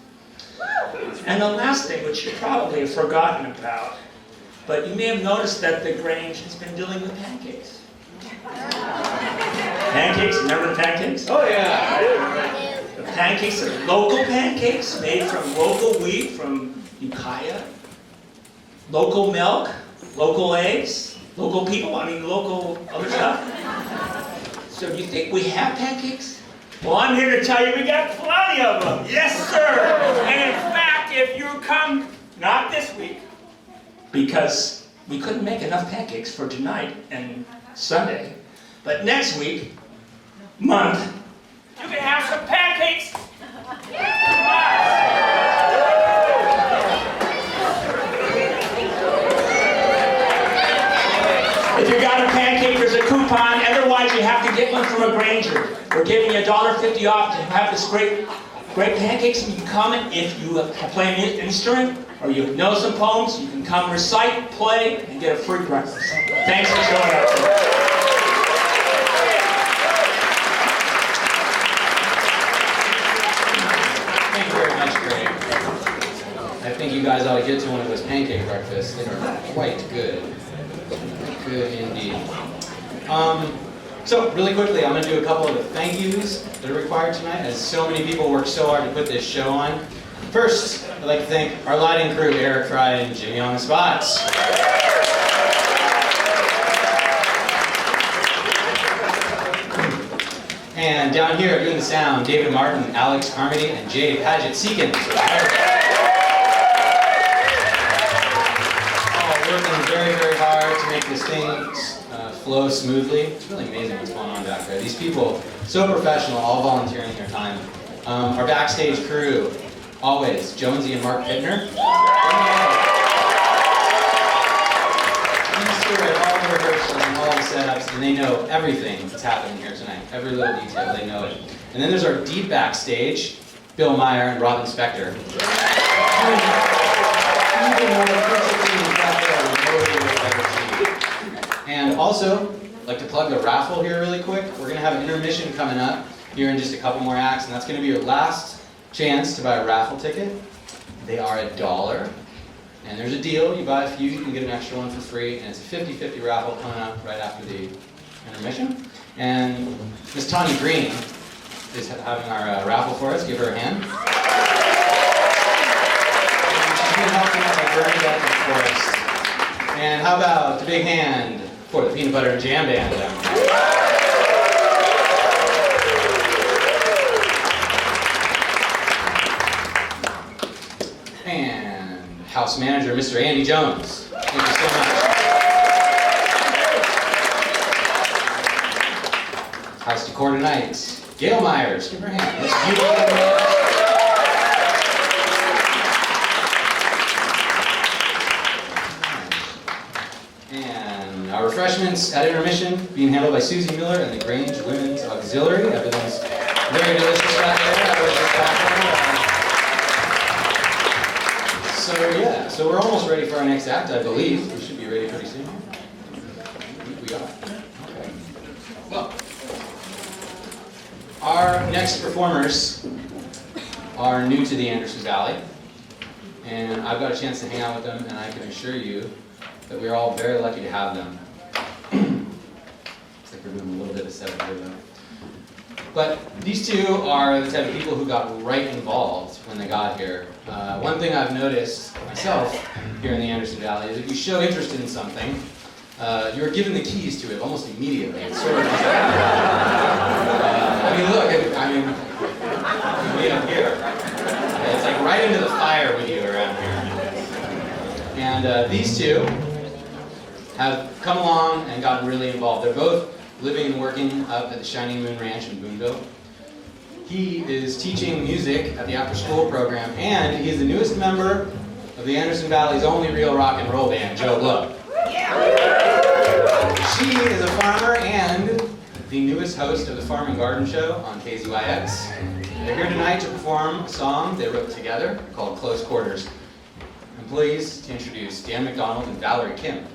And the last thing, which you probably have forgotten about, but you may have noticed that the Grange has been dealing with pancakes. Pancakes? Remember the pancakes? Oh yeah! The pancakes are local pancakes made from local wheat from Ukiah. Local milk, local eggs, local people, local other stuff. So do you think we have pancakes? Well, I'm here to tell you we got plenty of them. Yes, sir! And in fact, if you come, not this week, because we couldn't make enough pancakes for tonight and Sunday, but next week, month, you can have some pancakes from us. If you got a pancake, there's a coupon. Otherwise, you have to get one from a Granger. We're giving you $1.50 off to have this great pancakes. And you can come in if you play an instrument or you know some poems. You can come recite, play, and get a free breakfast. Thanks for showing up. Thank you very much, Greg. Quite good. Good indeed. So really quickly, I'm going to do a couple of the thank yous that are required tonight, as so many people worked so hard to put this show on. First, I'd like to thank our lighting crew, Eric Fry and Jimmy on the spots. And down here doing the sound, David Martin, Alex Carmody, and Jay Paget Seekins. All working very, very hard to make this thing flow smoothly. It's really amazing what's going on back there. These people, so professional, all volunteering their time. Our backstage crew, always, Jonesy and Mark Pittner. These two are at all the rehearsals and all the setups, and they know everything that's happening here tonight. Every little detail, they know it. And then there's our deep backstage, Bill Meyer and Robin Spector. And also, I'd like to plug the raffle here really quick. We're going to have an intermission coming up here in just a couple more acts, and that's going to be your last chance to buy a raffle ticket. They are $1. And there's a deal. You buy a few, you can get an extra one for free, and it's a 50-50 raffle coming up right after the intermission. And Miss Tawny Green is having our raffle for us. Give her a hand. And she's been helping us by burning up the forest. And how about the big hand for the Peanut Butter and Jam Band down there? And house manager, Mr. Andy Jones. Thank you so much. House decor tonight, Gail Myers. Give her a hand. That's beautiful. Our refreshments at intermission being handled by Susie Miller and the Grange Women's Auxiliary. Everything's very delicious back there. So we're almost ready for our next act, I believe. We should be ready pretty soon. I think we are. Okay. Well, our next performers are new to the Anderson Valley, and I've got a chance to hang out with them, and I can assure you that we're all very lucky to have them. Looks like we're doing a little bit of setup here though. But these two are the type of people who got right involved when they got here. One thing I've noticed myself here in the Anderson Valley is if you show interest in something, you're given the keys to it almost immediately. It's sort of way up here. It's like right into the fire with you around here. And these two have come along and gotten really involved. They're both living and working up at the Shining Moon Ranch in Boonville. He is teaching music at the after-school program, and he is the newest member of the Anderson Valley's only real rock and roll band, Joe Blow. She is a farmer and the newest host of the Farm and Garden Show on KZYX. They're here tonight to perform a song they wrote together called Close Quarters. I'm pleased to introduce Dan McDonald and Valerie Kim.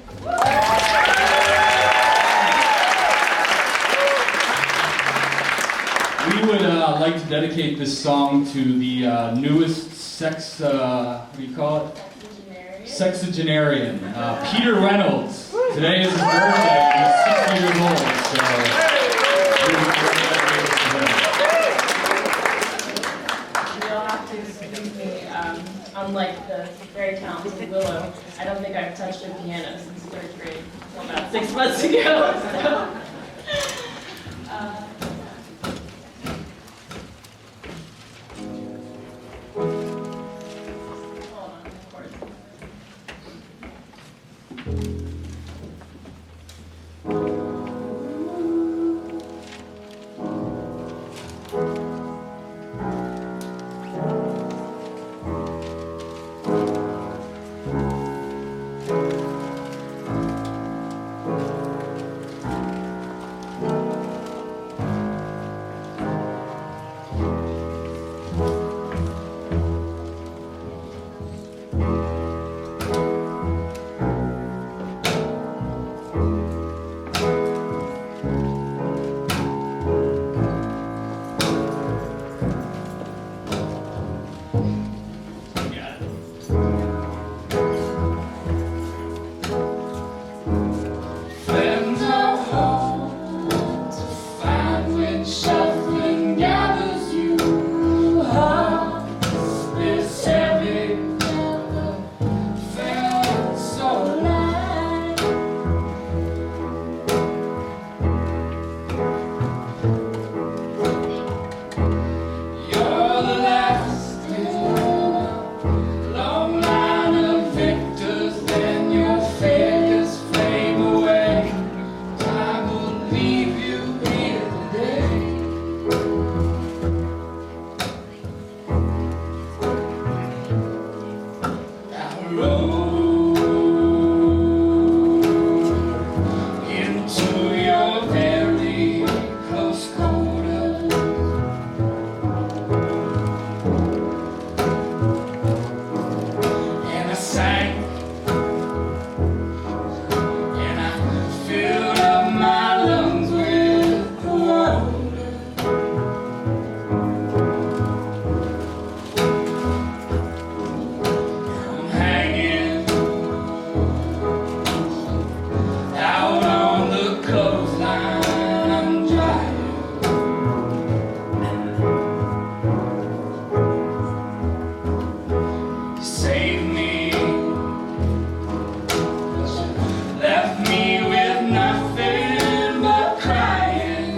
We would like to dedicate this song to the newest what do you call it? Sexagenarian, Peter Reynolds. Today is his birthday, he's 60 years old, so you'll have to excuse me, unlike the very talented Willow, I don't think I've touched a piano since 3rd grade, until about 6 months ago, so. leave you here today. I rode into your very close quarters, and I sang. Filled up my lungs with water. I'm hanging out on the clothesline. I'm drying. You saved me. Left me with nothing but crying.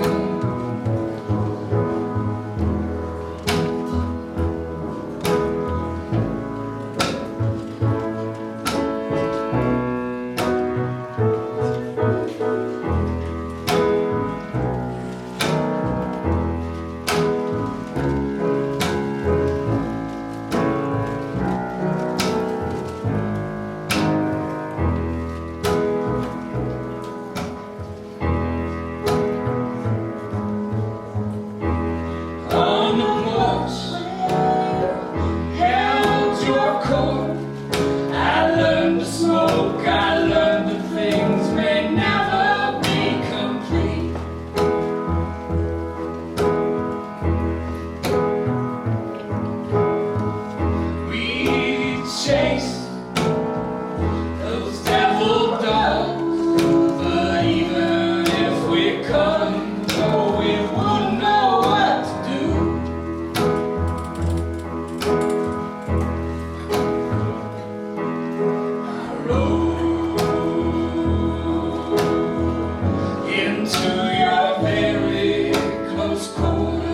On the porch, held your coat. I learned to smoke. I learned that things may never be complete. We chased those devil dogs, but even if we couldn't go, we wouldn't know what to do. I rode into your very close quarters.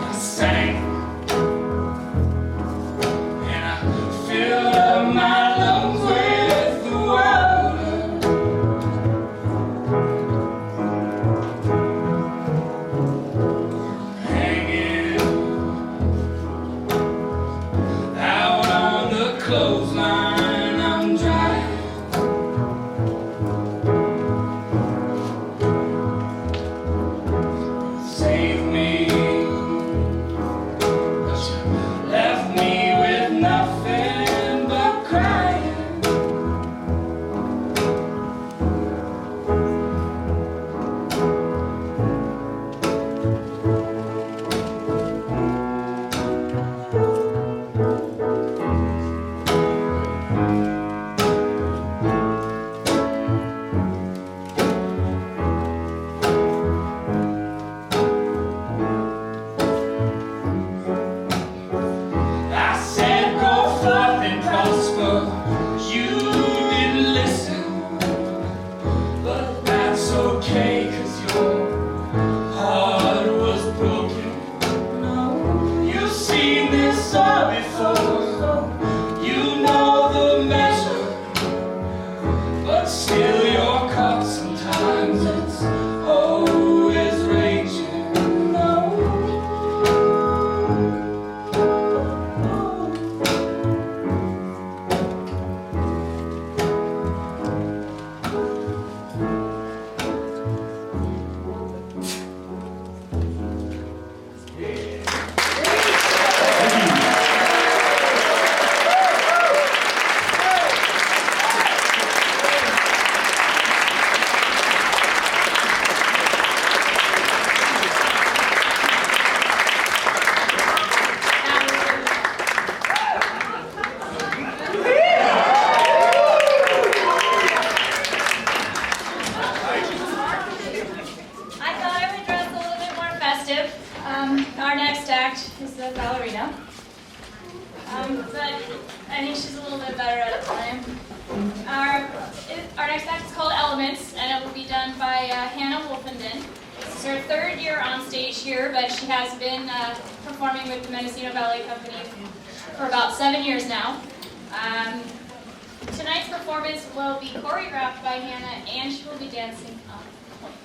I sang. And I filled up my lungs with the water. Hanging out on the clothesline, I'm drying. Save me. Left me with nothing but crying. I said go forth and prosper. You didn't listen, but that's okay, 'cause your heart was broken. You've seen this all before. You know the measure, but still you're caught sometimes. It's always raging. Our next act is the ballerina. But I think she's a little bit better at it than I am. Our next act is called Elements, and it will be done by Hannah Wolfenden. This is her third year on stage here, but she has been performing with the Mendocino Ballet Company for about 7 years now. performance will be choreographed by Hannah, and she will be dancing on point.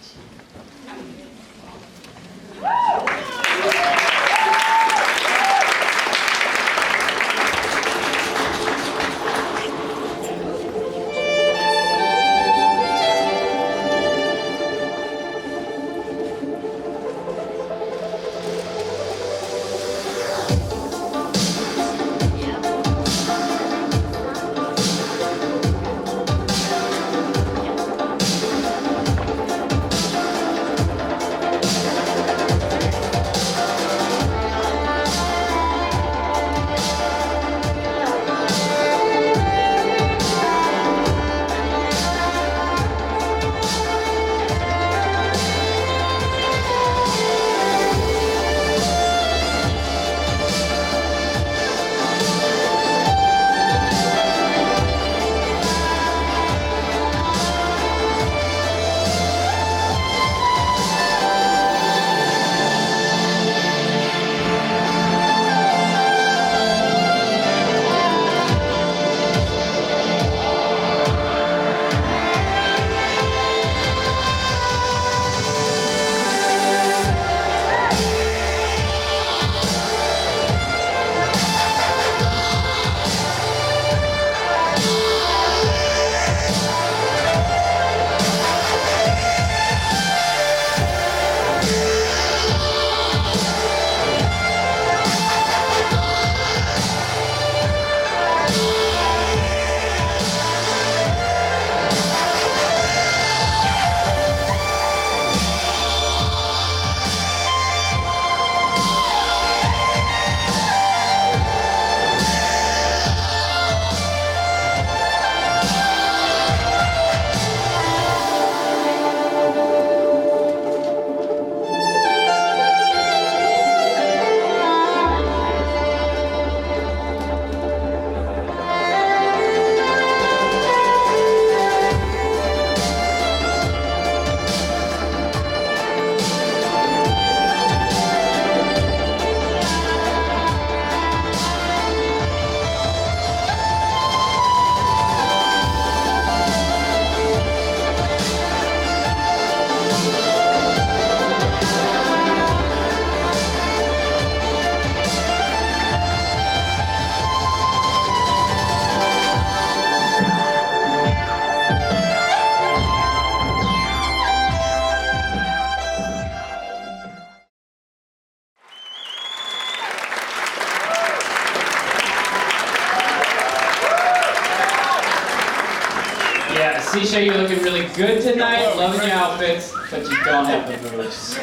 Seasha, you're looking really good tonight. Loving your outfits, but you don't have the moves.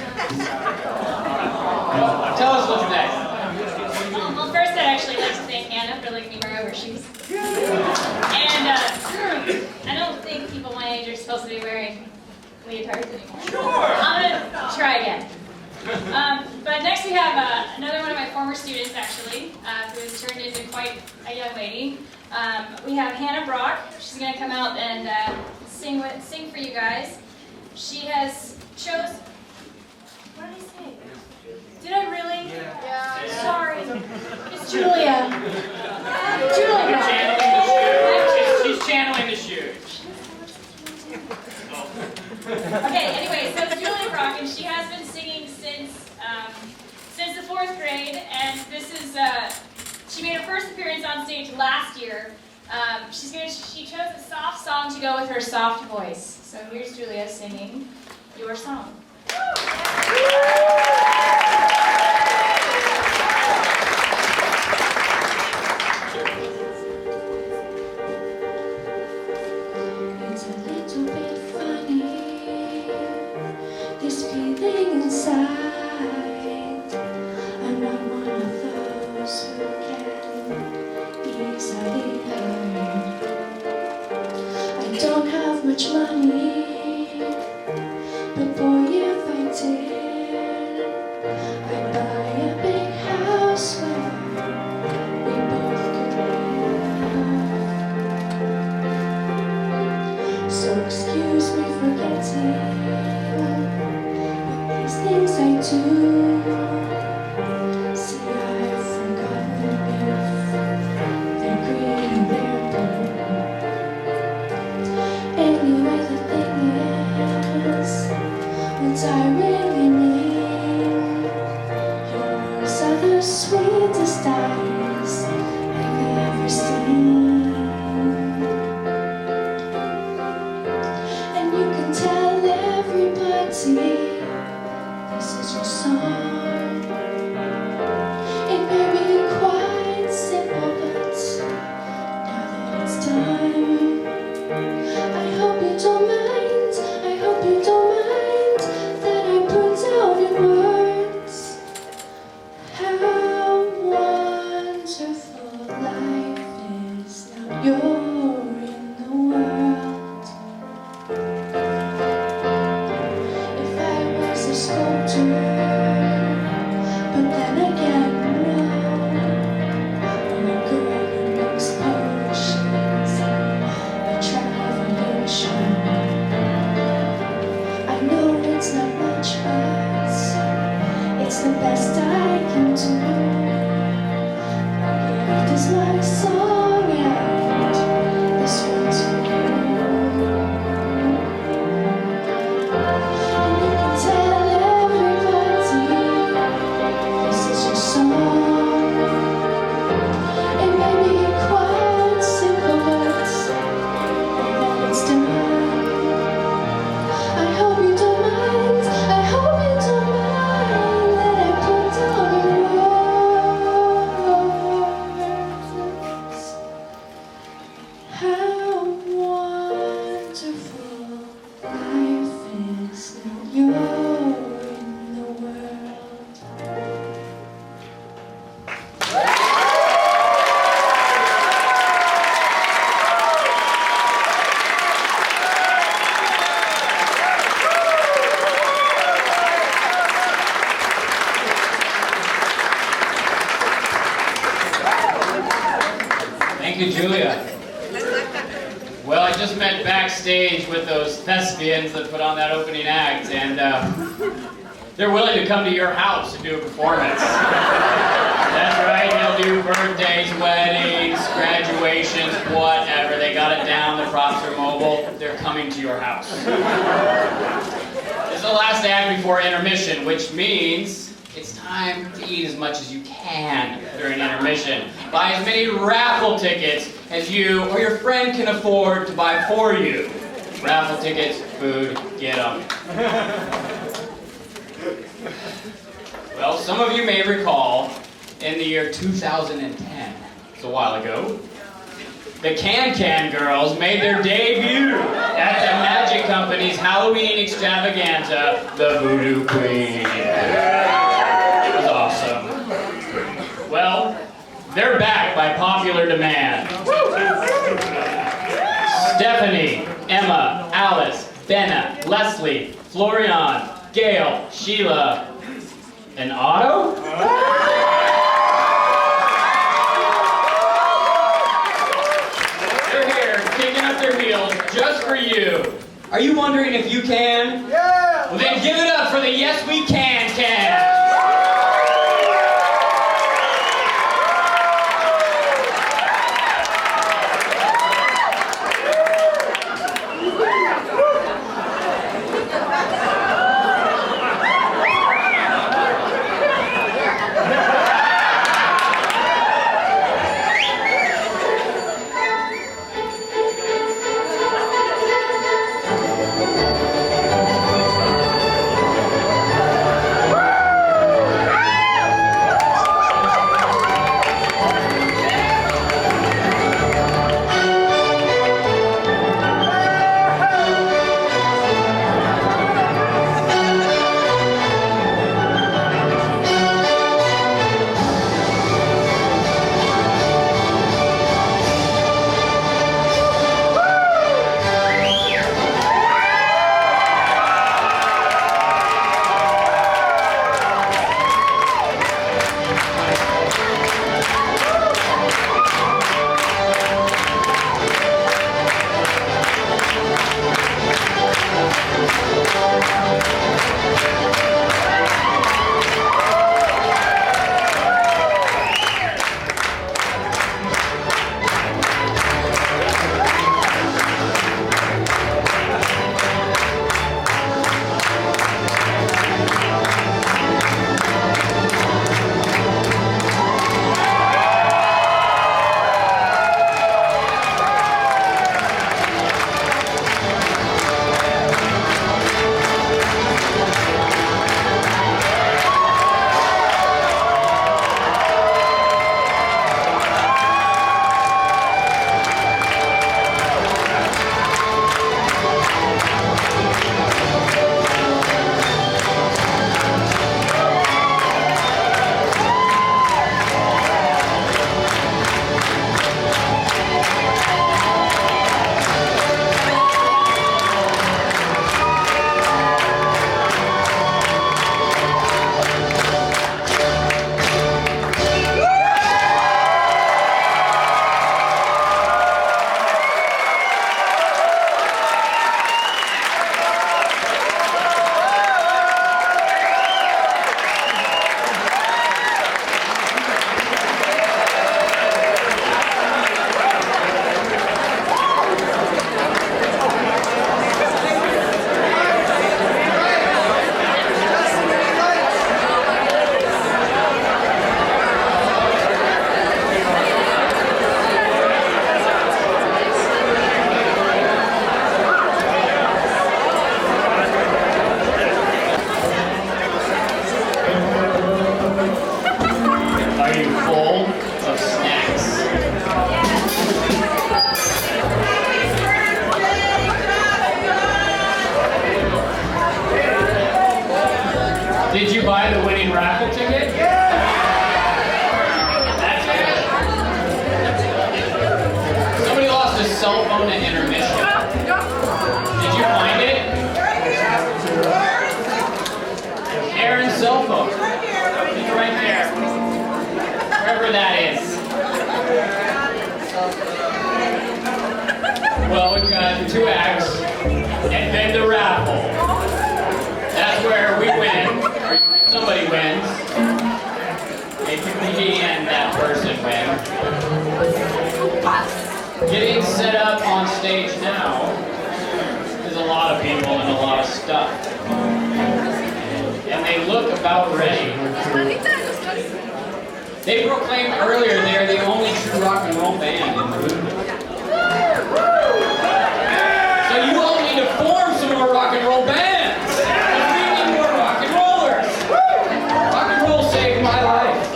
Tell us what's next. Well, first I'd actually like to thank Hannah for letting me wear overshoes. And I don't think people my age are supposed to be wearing leotards anymore. Sure. I'm gonna try again. But next we have another one of my former students, actually, who has turned into quite a young lady. We have Hannah Brock. She's going to come out and sing for you guys. She has chose... What did I say? Did I really? Yeah. Sorry. It's Julia. Julia. She's channeling the shoe. Okay, anyway, so it's Julia Brock, and she has been singing since the 4th grade, and this is, she made her first appearance on stage last year. She chose a soft song to go with her soft voice. So here's Julia singing your song. It's a little bit funny, this feeling inside. I'm not one of those who can easily hurt. I don't have much money, but boy, if I did, I'd buy a big house where we both could live. So excuse me for getting, but these things I do. See, I've forgotten if they're green, they're blue. how wonderful life is when you're in the world. Thank you, Julia. Well, I just met backstage with those thespians that put on that opening act, and they're willing to come to your house and do a performance. That's right, they'll do birthdays, weddings, graduations, whatever. They got it down, the props are mobile. They're coming to your house. This is the last act before intermission, which means it's time to eat as much as you can during intermission. Buy as many raffle tickets as you or your friend can afford to buy for you. Raffle tickets, food, get them. Well, some of you may recall in the year 2010, it's a while ago, the Can Girls made their debut at the Magic Company's Halloween extravaganza, the Voodoo Queen. It was awesome. Well, they're back by popular demand. Stephanie, Emma, Alice, Benna, Leslie, Florian, Gail, Sheila, and Otto? They're here, kicking up their heels just for you. Are you wondering if you can? Yeah! Well, then give it up for the Yes We Can cast. from the intermission. Did you find it? Aaron's cell phone. It's right there. Wherever that is. Well, we've got 2 acts, and then the raffle. That's where we win, or somebody wins. It could be me and that person win. Getting set up on stage now is a lot of people and a lot of stuff. And they look about ready. They proclaimed earlier they're the only true rock and roll band in the movement. So you all need to form some more rock and roll bands. We need more rock and rollers. Rock and roll saved my life.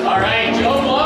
All right, Joe Blow.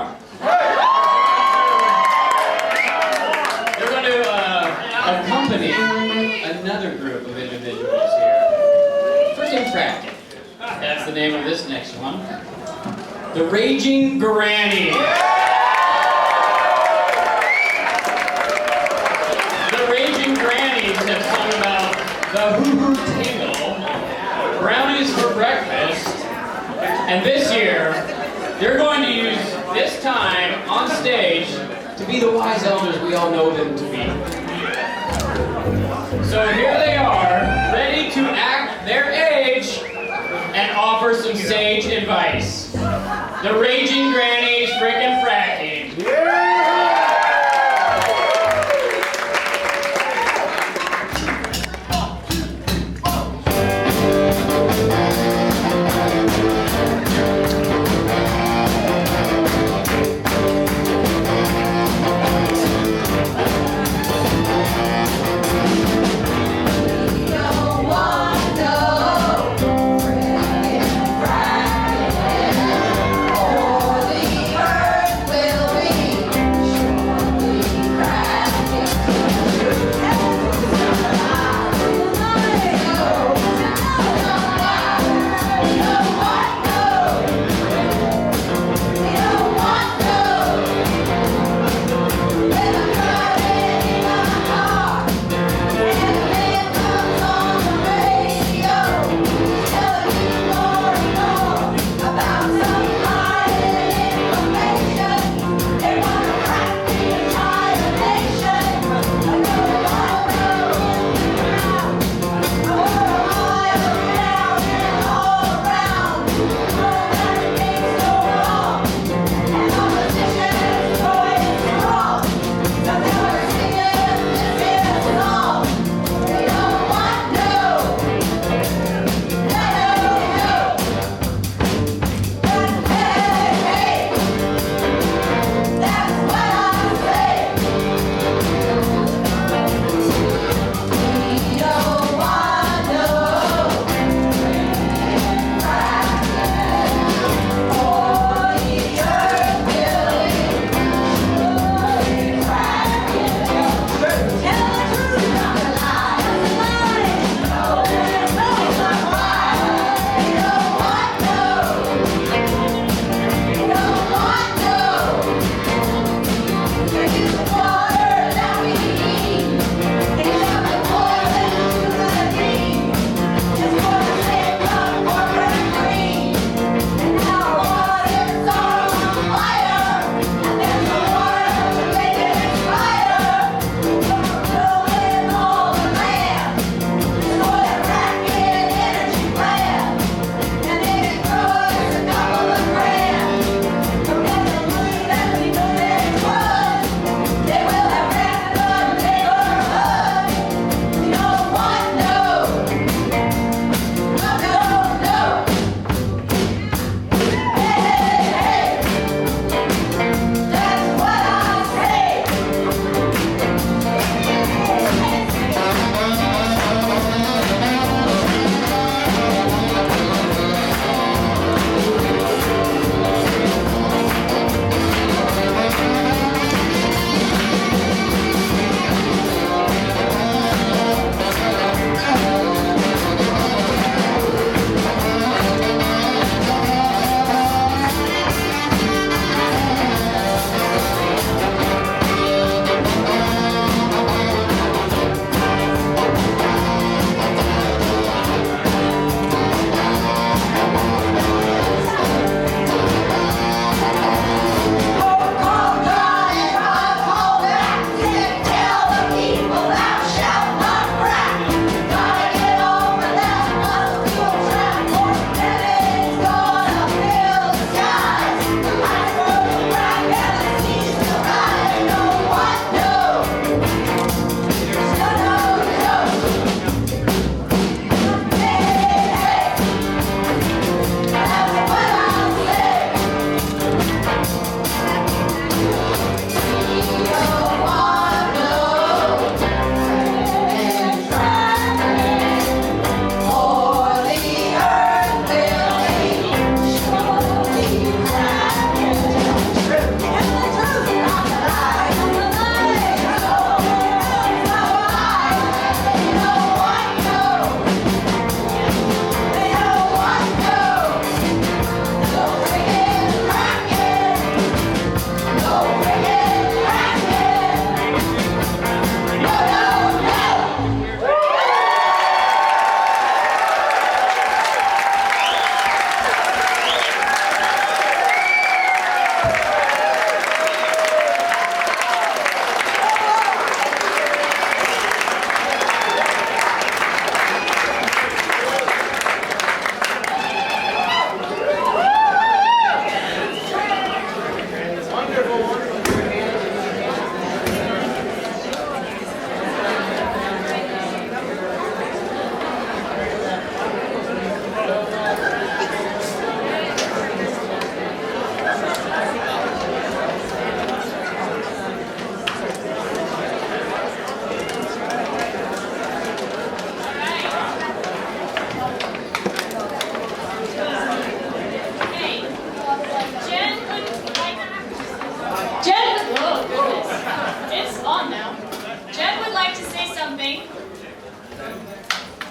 more. They're going to accompany another group of individuals here. Frickin' Fracking. That's the name of this next one. The Raging Grannies. The Raging Grannies have sung about the hoo-hoo tingle, brownies for breakfast, and this year, they're going to use this time on stage to be the wise elders we all know them to be. So here they are, ready to act their age and offer some sage advice. The Raging Grannies frickin' Fracking. The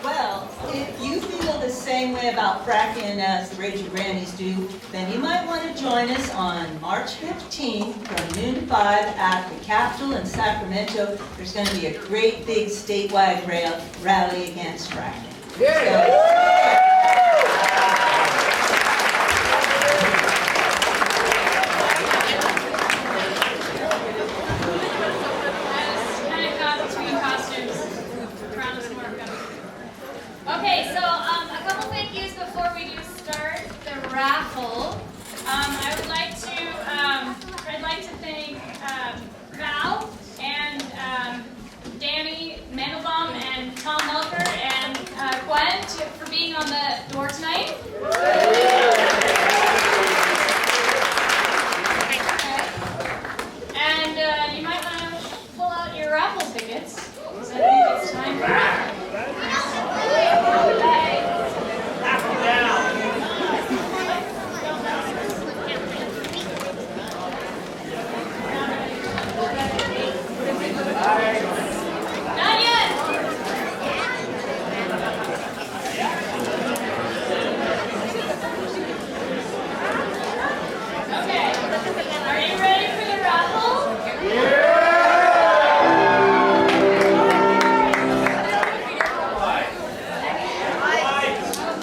Well, if you feel the same way about Fracking as the Raging Grannies do, then you might want to join us on March 15th from noon to 5 at the Capitol in Sacramento. There's going to be a great big statewide rally against fracking. Okay, so a couple thank yous before we do start the raffle. I'd like to thank Val and Danny Mandelbaum and Tom Melker and Gwen for being on the door tonight. And you might want to pull out your raffle tickets, because I think it's time for raffle. Not yet. Okay. Are you ready for the raffle?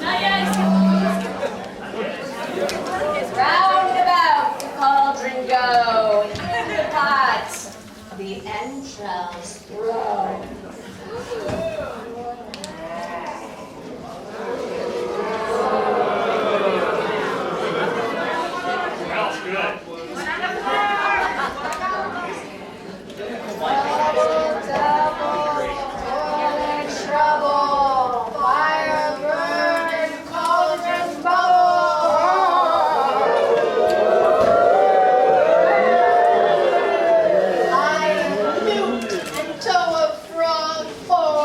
Not yet. Round about the cauldron go, in the pot, the entrails throw. Smells good. Trouble, fire burn, cauldron I mute until a frog for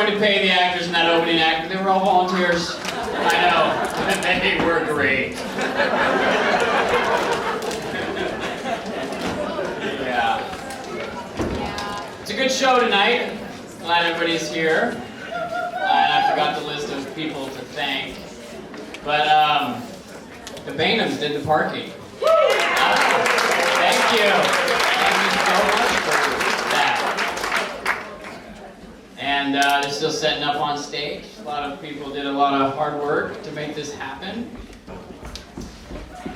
going to pay the actors in that opening act, but they were all volunteers. I know. They were great. Yeah. It's a good show tonight. Glad everybody's here. And I forgot the list of people to thank. But the Bainhams did the parking. Thank you. Thank you so much for that. And they're still setting up on stage. A lot of people did a lot of hard work to make this happen.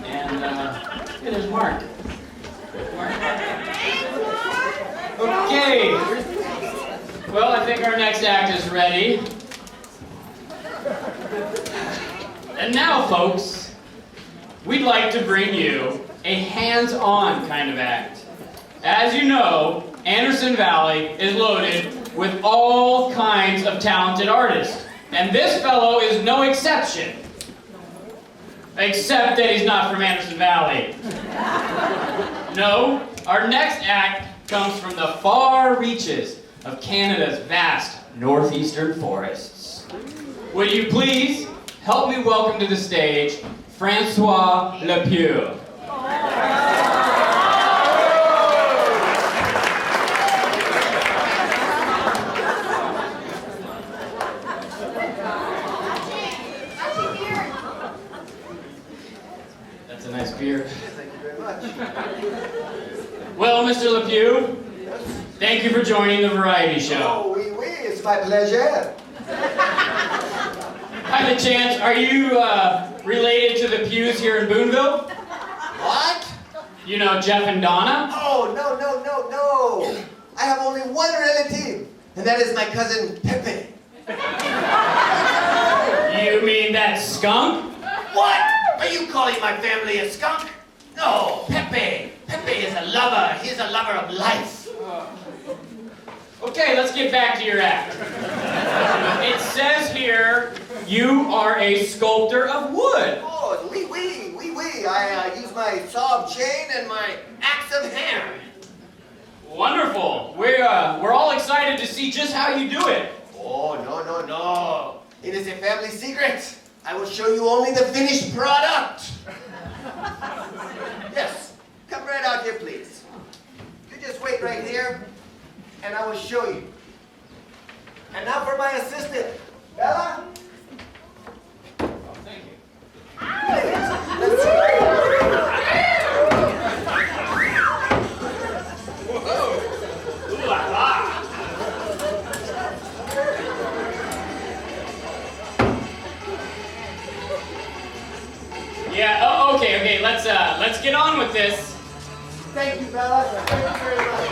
And yeah, there's Mark. Okay. Well, I think our next act is ready. And now, folks, we'd like to bring you a hands-on kind of act. As you know, Anderson Valley is loaded with all kinds of talented artists. And this fellow is no exception. Except that he's not from Anderson Valley. No, our next act comes from the far reaches of Canada's vast northeastern forests. Would you please help me welcome to the stage Francois Le Pew. That's a nice beard. Thank you very much. Well, Mr. Le Pew, thank you for joining the variety show. Oh, oui, oui, it's my pleasure. By the chance, are you related to the Pews here in Boonville? What? You know Jeff and Donna? Oh, no. I have only one relative, and that is my cousin Pepe. You mean that skunk? What? Are you calling my family a skunk? No, Pepe. Pepe is a lover. He's a lover of life. Okay, let's get back to your act. It says here you are a sculptor of wood. Oh, oui. I use my saw of chain and my axe of hair. Wonderful. We're all excited to see just how you do it. Oh, no. It is a family secret. I will show you only the finished product. Yes, come right out here, please. You just wait right here, and I will show you. And now for my assistant, Bella. Oh, thank you. Let's see. Whoa! Ooh la la! Yeah. Oh, okay. Let's get on with this. Thank you, Bella. Thank you very much.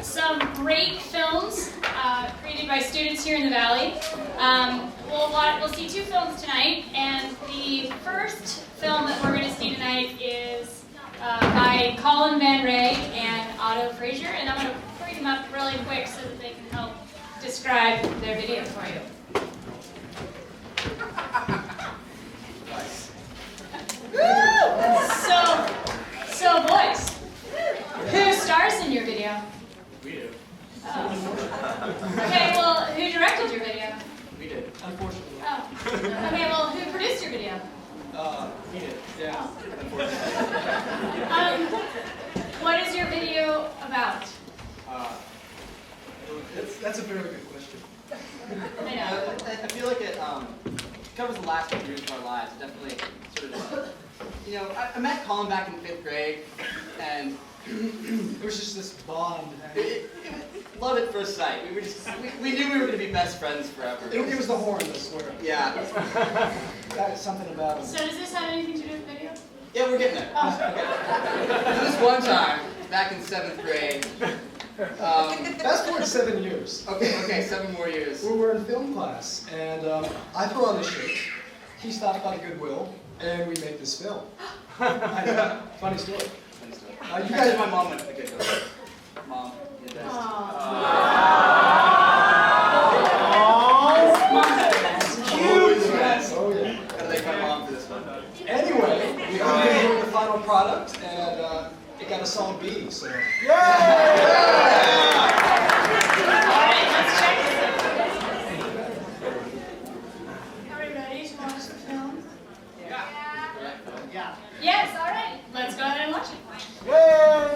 some great films created by students here in the Valley. We'll see 2 films tonight, and the first film that we're going to see tonight is by Colin Van Ray and Otto Frazier, and I'm going to bring them up really quick so that they can help describe their video for you. So boys, who stars in your video? We do. Oh. Okay, well, who directed your video? We did. Unfortunately. Oh. Okay, well, who produced your video? We did. Yeah. What is your video about? That's a very good question. I know. I feel like it covers the last few years of our lives. It definitely sort of, I met Colin back in 5th grade, and it was just this bond. Love at first sight. We knew we were going to be best friends forever. It was the horn, I swear. Yeah. That is something about him. So does this have anything to do with video? Yeah, we're getting there. Oh. This one time, back in 7th grade. Fast forward 7 years. Okay, 7 more years. We were in film class, and I threw on the shirt. He stopped by Goodwill, and we made this film. Funny story. You guys, my mom went to Goodwill. Mom, you're the best. Oh yeah. Gotta thank my mom for this one. Anyway, we got the final product, and it got a solid B. So. Yay! Alright, let's check this. Are we ready to watch the film? Yeah. Yes, alright. Let's go ahead and watch it. Yay!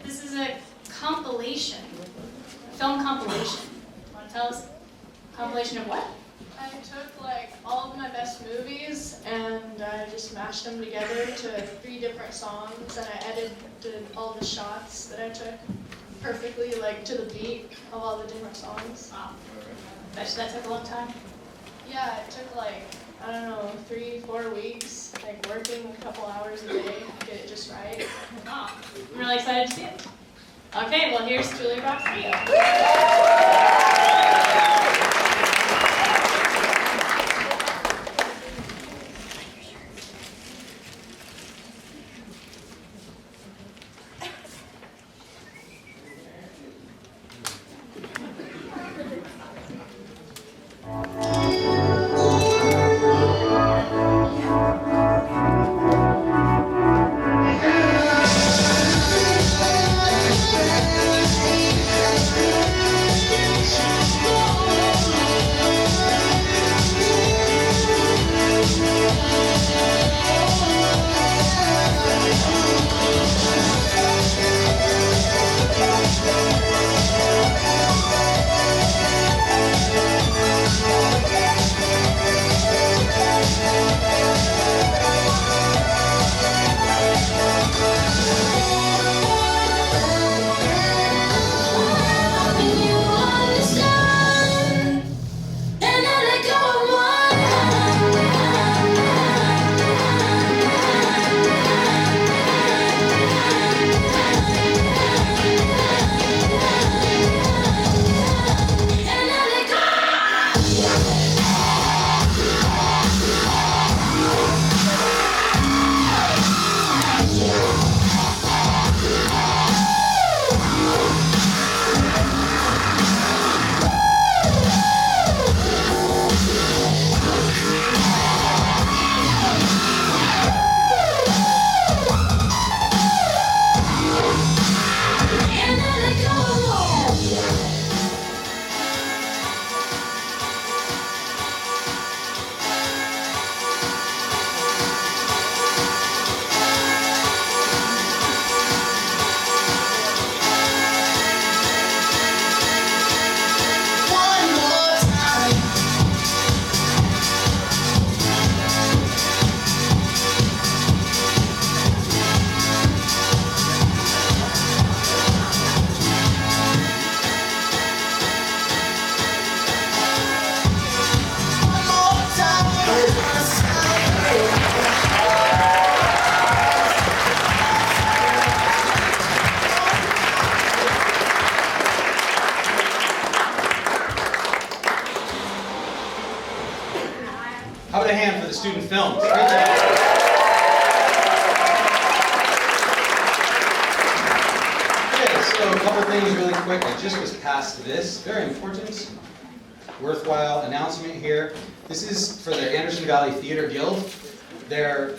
This is a compilation, a film compilation. Want to tell us? Compilation of what? I took like all of my best movies and I just mashed them together to 3 different songs, and I edited all the shots that I took perfectly, like to the beat of all the different songs. Wow. Bet you that took a long time. Yeah, it took like, I don't know, 3-4 weeks, like working a couple hours a day to get it just right. Wow. I'm really excited to see it. Okay, well here's Julie Rock's video. How about a hand for the student films? Right there. Okay, so a couple things really quick. I just was passed this. Very important, worthwhile announcement here. This is for the Anderson Valley Theater Guild. Their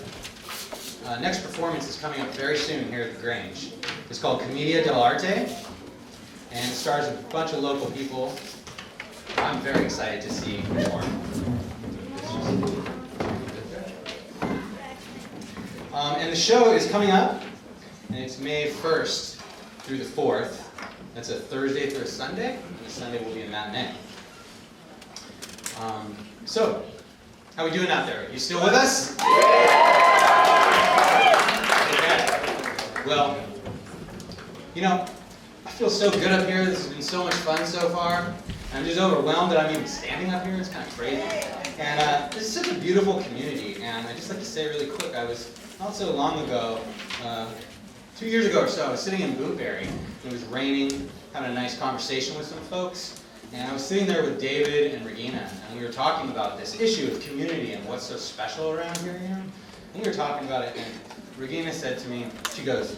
next performance is coming up very soon here at the Grange. It's called Commedia dell'arte, and it stars a bunch of local people. I'm very excited to see perform. And the show is coming up, and it's May 1st through the 4th. That's a Thursday through a Sunday, and the Sunday will be a matinee. So, how are we doing out there? You still with us? Okay. Well, you know, I feel so good up here. This has been so much fun so far. I'm just overwhelmed that I'm even standing up here. It's kind of crazy. And this is such a beautiful community. And I'd just like to say really quick, I was not so long ago, 2 years ago or so, I was sitting in Bootberry. It was raining, having a nice conversation with some folks. And I was sitting there with David and Regina, and we were talking about this issue of community and what's so special around here, you know? And we were talking about it, and Regina said to me, she goes,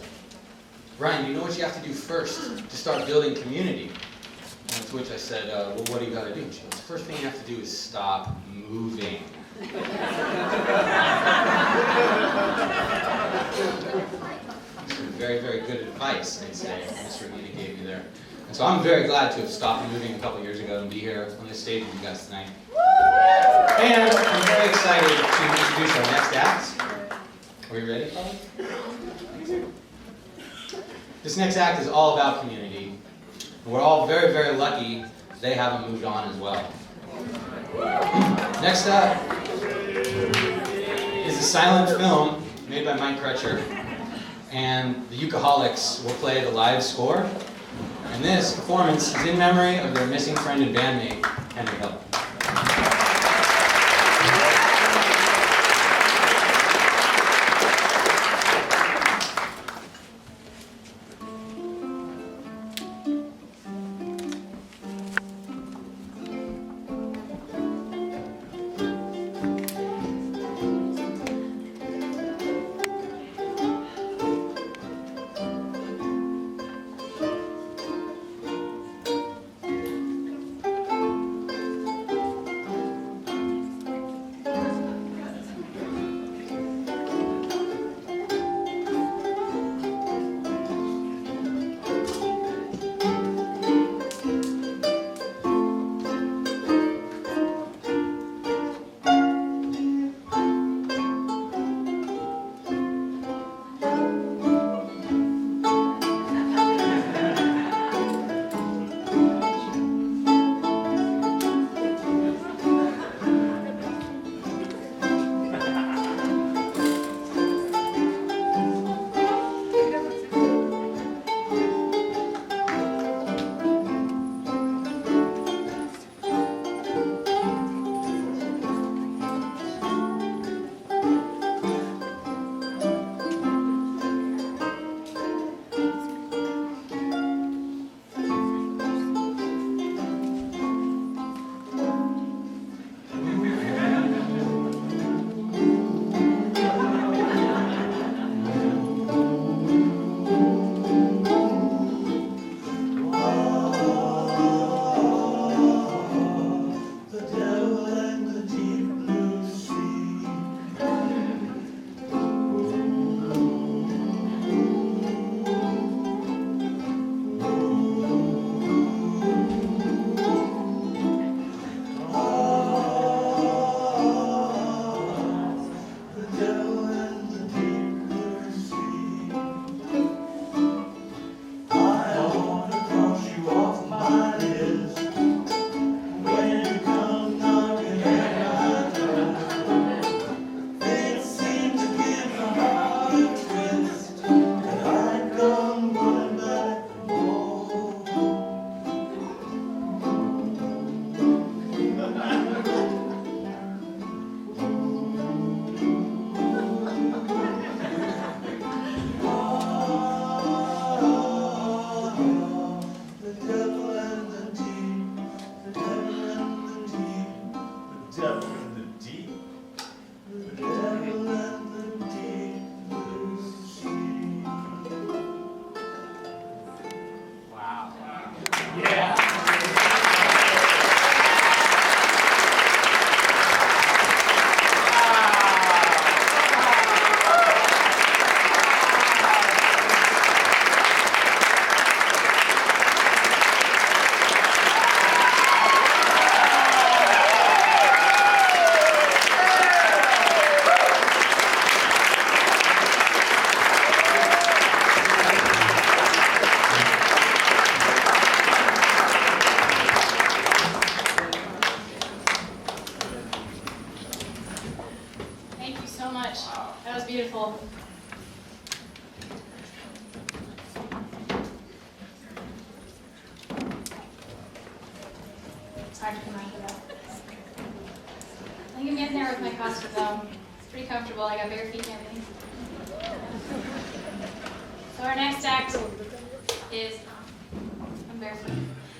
Ryan, you know what you have to do first to start building community? And to which I said, well, what do you got to do? And she goes, the first thing you have to do is stop moving. Very, very good advice, I'd say, Miss Regina gave me there. And so I'm very glad to have stopped moving a couple years ago and be here on this stage with you guys tonight. And I'm very excited to introduce our next act. Are we ready, fellas? This next act is all about community. And we're all very, very lucky they haven't moved on as well. Next up is a silent film made by Mike Crutcher, and the Ukaholics will play the live score. And this performance is in memory of their missing friend and bandmate, Henry Hill. beautiful. It's hard to come out of that. I think I'm getting there with my costume though. It's pretty comfortable. I got bare feet and everything. So our next act is, I'm barefoot.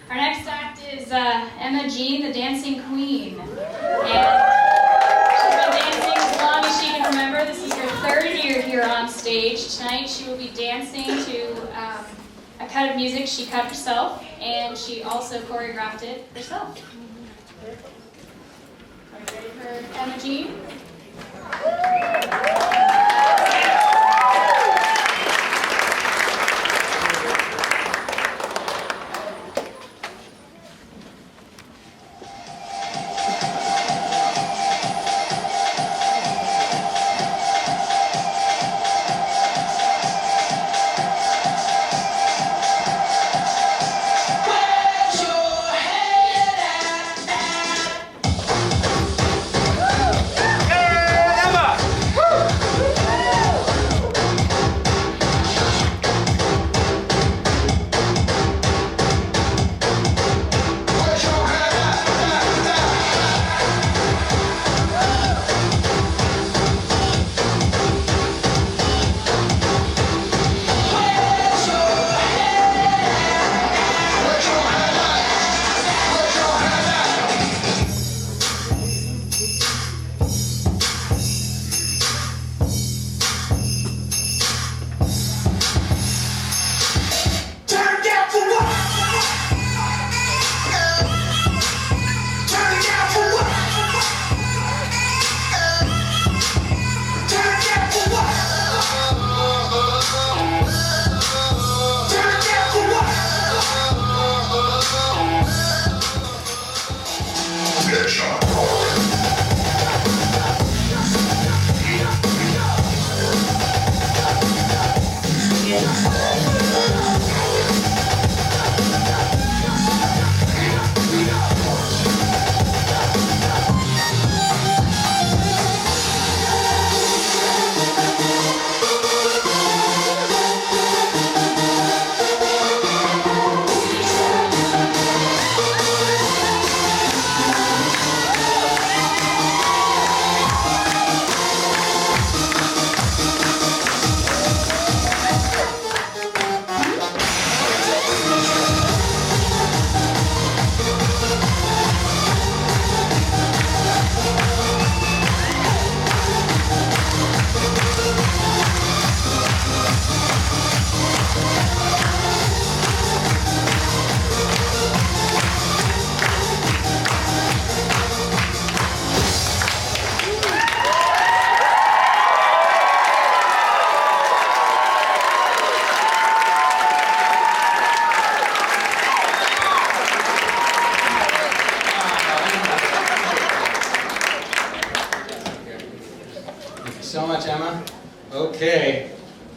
Our next act is Emma Jean, the Dancing Queen. And she's been dancing as long as she can remember. This is her third year here on stage. Tonight she will be dancing to a cut of music she cut herself, and she also choreographed it herself. Are you ready for Emma Jean?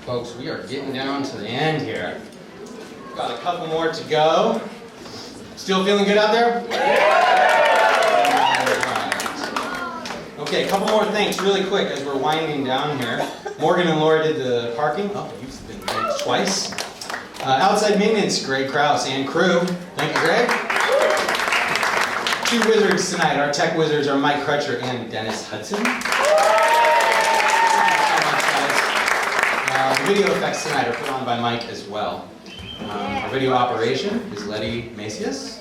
folks, we are getting down to the end here. Got a couple more to go. Still feeling good out there? Okay, a couple more things really quick as we're winding down here. Morgan and Laura did the parking. Oh, you've been thanked twice. Outside maintenance, Greg Krause and crew. Thank you, Greg. 2 wizards tonight. Our tech wizards are Mike Crutcher and Dennis Hudson. The video effects tonight are put on by Mike as well. Our video operation is Letty Macias.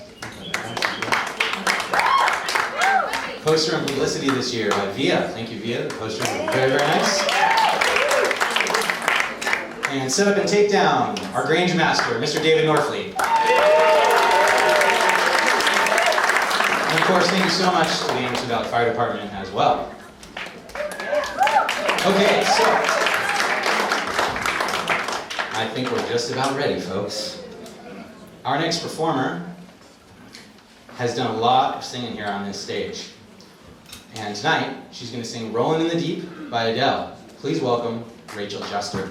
Poster and publicity this year by Via. Thank you, Via. The poster is very, very nice. And setup and takedown, our Grange master, Mr. David Norfleet. And of course, thank you so much to the Anderson Valley Fire Department as well. Okay, so I think we're just about ready, folks. Our next performer has done a lot of singing here on this stage. And tonight, she's going to sing Rolling in the Deep by Adele. Please welcome Rachel Juster.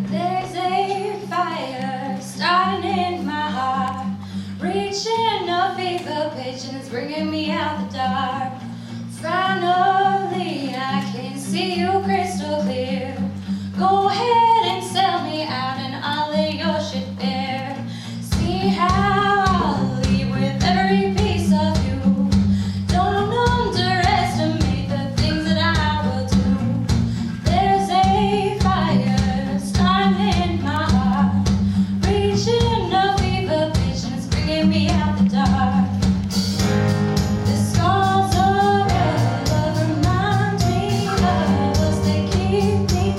There's a fire starting in my heart, reaching a fever pitch and it's bringing me out the dark. Finally, I can see you crystal clear. Go ahead and sell me out and I'll lay your shit bare. See how I'll leave with every piece of you. Don't underestimate the things that I will do. There's a fire starting in my heart, reaching a fever pitch and it's bringing me out the dark. The scars of our love remind me of us, they keep me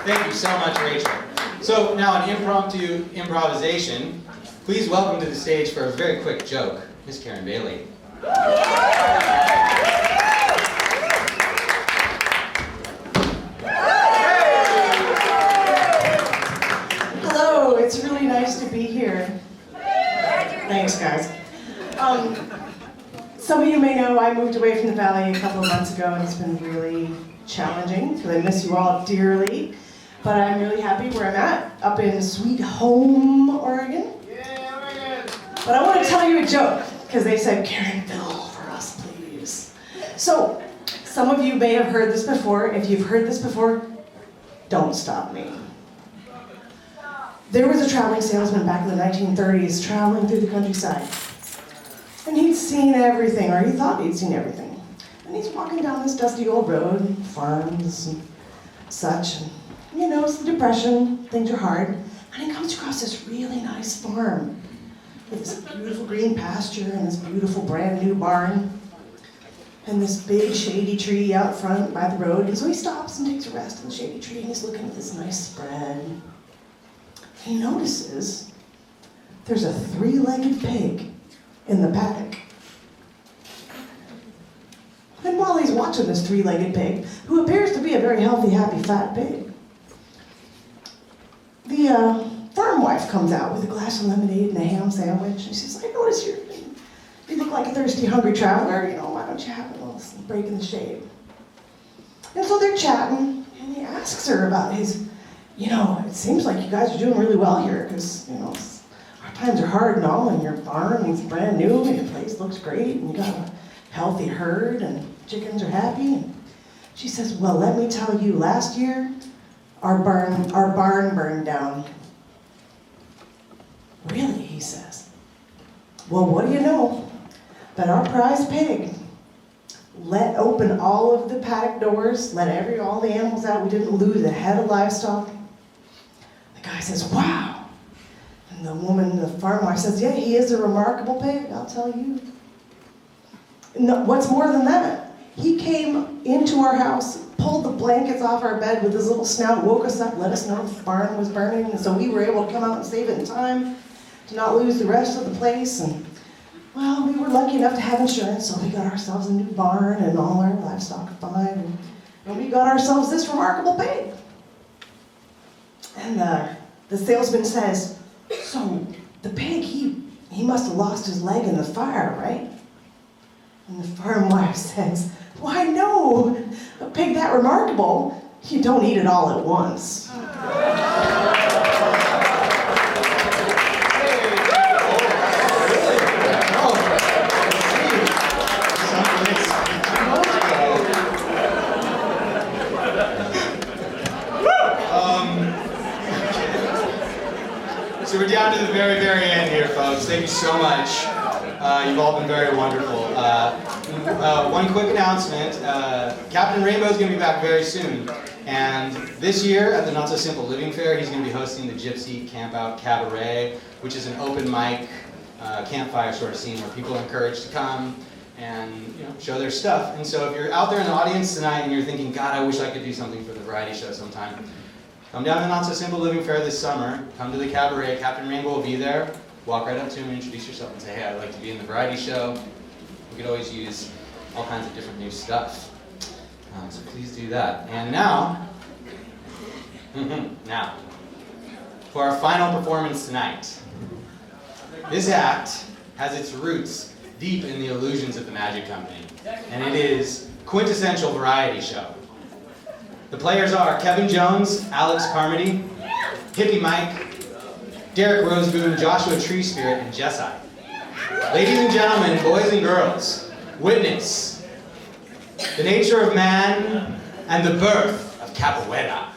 Thank you so much, Rachel. So now an impromptu improvisation. Please welcome to the stage for a very quick joke, Miss Karen Bailey. Hello, it's really nice to be here. Thanks, guys. Some of you may know I moved away from the Valley a couple of months ago, and it's been really challenging because I miss you all dearly. But I'm really happy where I'm at, up in Sweet Home, Oregon. But I want to tell you a joke, because they said, Karen, fill for us, please. So, some of you may have heard this before. If you've heard this before, don't stop me. There was a traveling salesman back in the 1930s traveling through the countryside. And he'd seen everything, or he thought he'd seen everything. And he's walking down this dusty old road, farms and such. And, you know, it's the Depression, things are hard. And he comes across this really nice farm with this beautiful green pasture and this beautiful brand new barn. And this big shady tree out front by the road. And so he stops and takes a rest in the shady tree, and he's looking at this nice spread. He notices there's a three-legged pig in the paddock. And while he's watching this three-legged pig, who appears to be a very healthy, happy, fat pig, the farm wife comes out with a glass of lemonade and a ham sandwich. And she says, I notice you look like a thirsty, hungry traveler. You know, why don't you have a little break in the shade? And so they're chatting, and he asks her about his, you know, it seems like you guys are doing really well here, because, you know, our times are hard and all, and your barn is brand new, and your place looks great, and you got a healthy herd, and chickens are happy. And she says, well, let me tell you, last year, our barn burned down. Really, he says. Well, what do you know? But our prize pig let open all of the paddock doors, let all the animals out. We didn't lose a head of livestock. The guy says, wow. And the woman, the farm wife says, yeah, he is a remarkable pig, I'll tell you. No, what's more than that? He came into our house, pulled the blankets off our bed with his little snout, woke us up, let us know the barn was burning, and so we were able to come out and save it in time to not lose the rest of the place. And well, we were lucky enough to have insurance, so we got ourselves a new barn and all our livestock are fine, and we got ourselves this remarkable pig. And the salesman says, so the pig, he must have lost his leg in the fire, right? And the farm wife says, why no, a pig that remarkable, you don't eat it all at once. So we're down to the very, very end here, folks. Thank you so much. You've all been very wonderful. One quick announcement. Captain Rainbow is going to be back very soon. And this year at the Not So Simple Living Fair, he's going to be hosting the Gypsy Campout Cabaret, which is an open mic campfire sort of scene where people are encouraged to come and show their stuff. And so if you're out there in the audience tonight and you're thinking, God, I wish I could do something for the variety show sometime, come down to the Not So Simple Living Fair this summer. Come to the cabaret. Captain Rainbow will be there. Walk right up to him and introduce yourself and say, hey, I'd like to be in the variety show. We could always use all kinds of different new stuff. So please do that. And now, for our final performance tonight. This act has its roots deep in the illusions of the Magic Company, and it is quintessential variety show. The players are Kevin Jones, Alex Carmody, Hippie Mike, Derek Roseboom, Joshua Tree Spirit, and Jessai. Ladies and gentlemen, boys and girls, witness the nature of man and the birth of capoeira.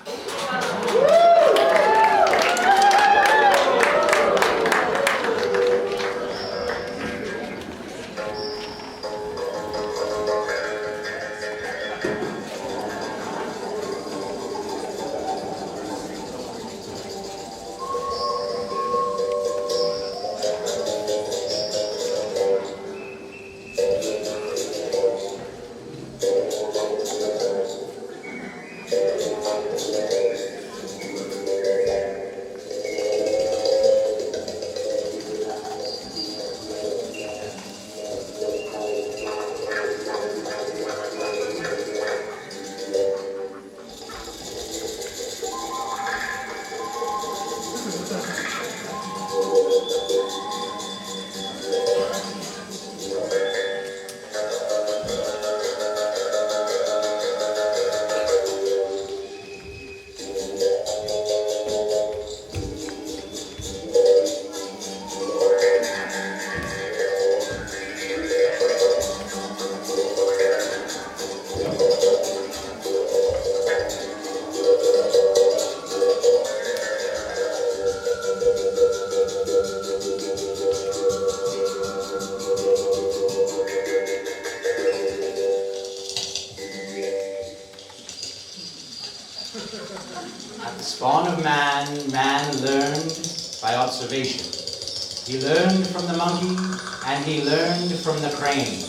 At the spawn of man, man learned by observation. He learned from the monkey, and he learned from the crane.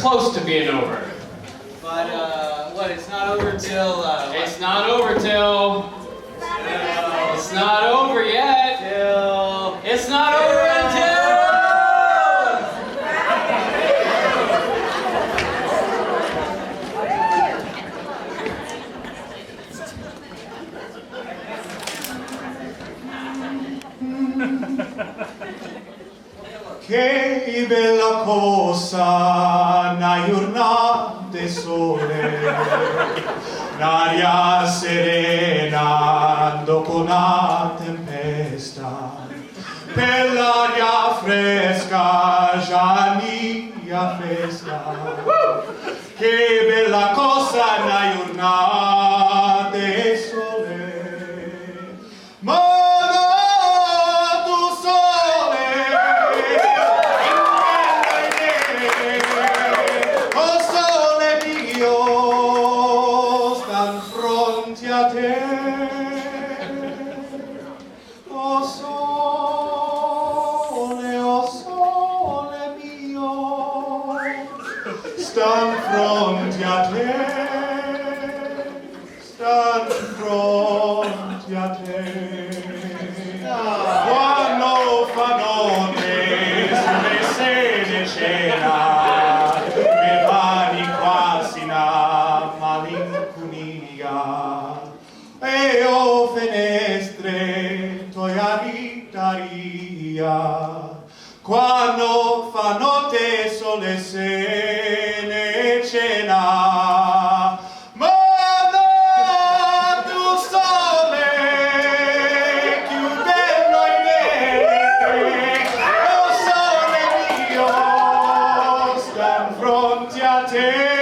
Close to being over. But, what, it's not over till, It's not over till... It's not over yet. It's not over until... Che bella cosa, una giornata di sole, un'aria serena dopo una tempesta, per l'aria fresca già nia festa. Che bella cosa, una giornata di sole, ma stan fronti a te, stan fronti a te. Quando fa notte sulle sede cena, mi mani quasi una malinconia, e o finestre toia ritaria. Quando fa notte sole sene cena, ma tu sole più bello in me, o sole mio, stan fronte a te.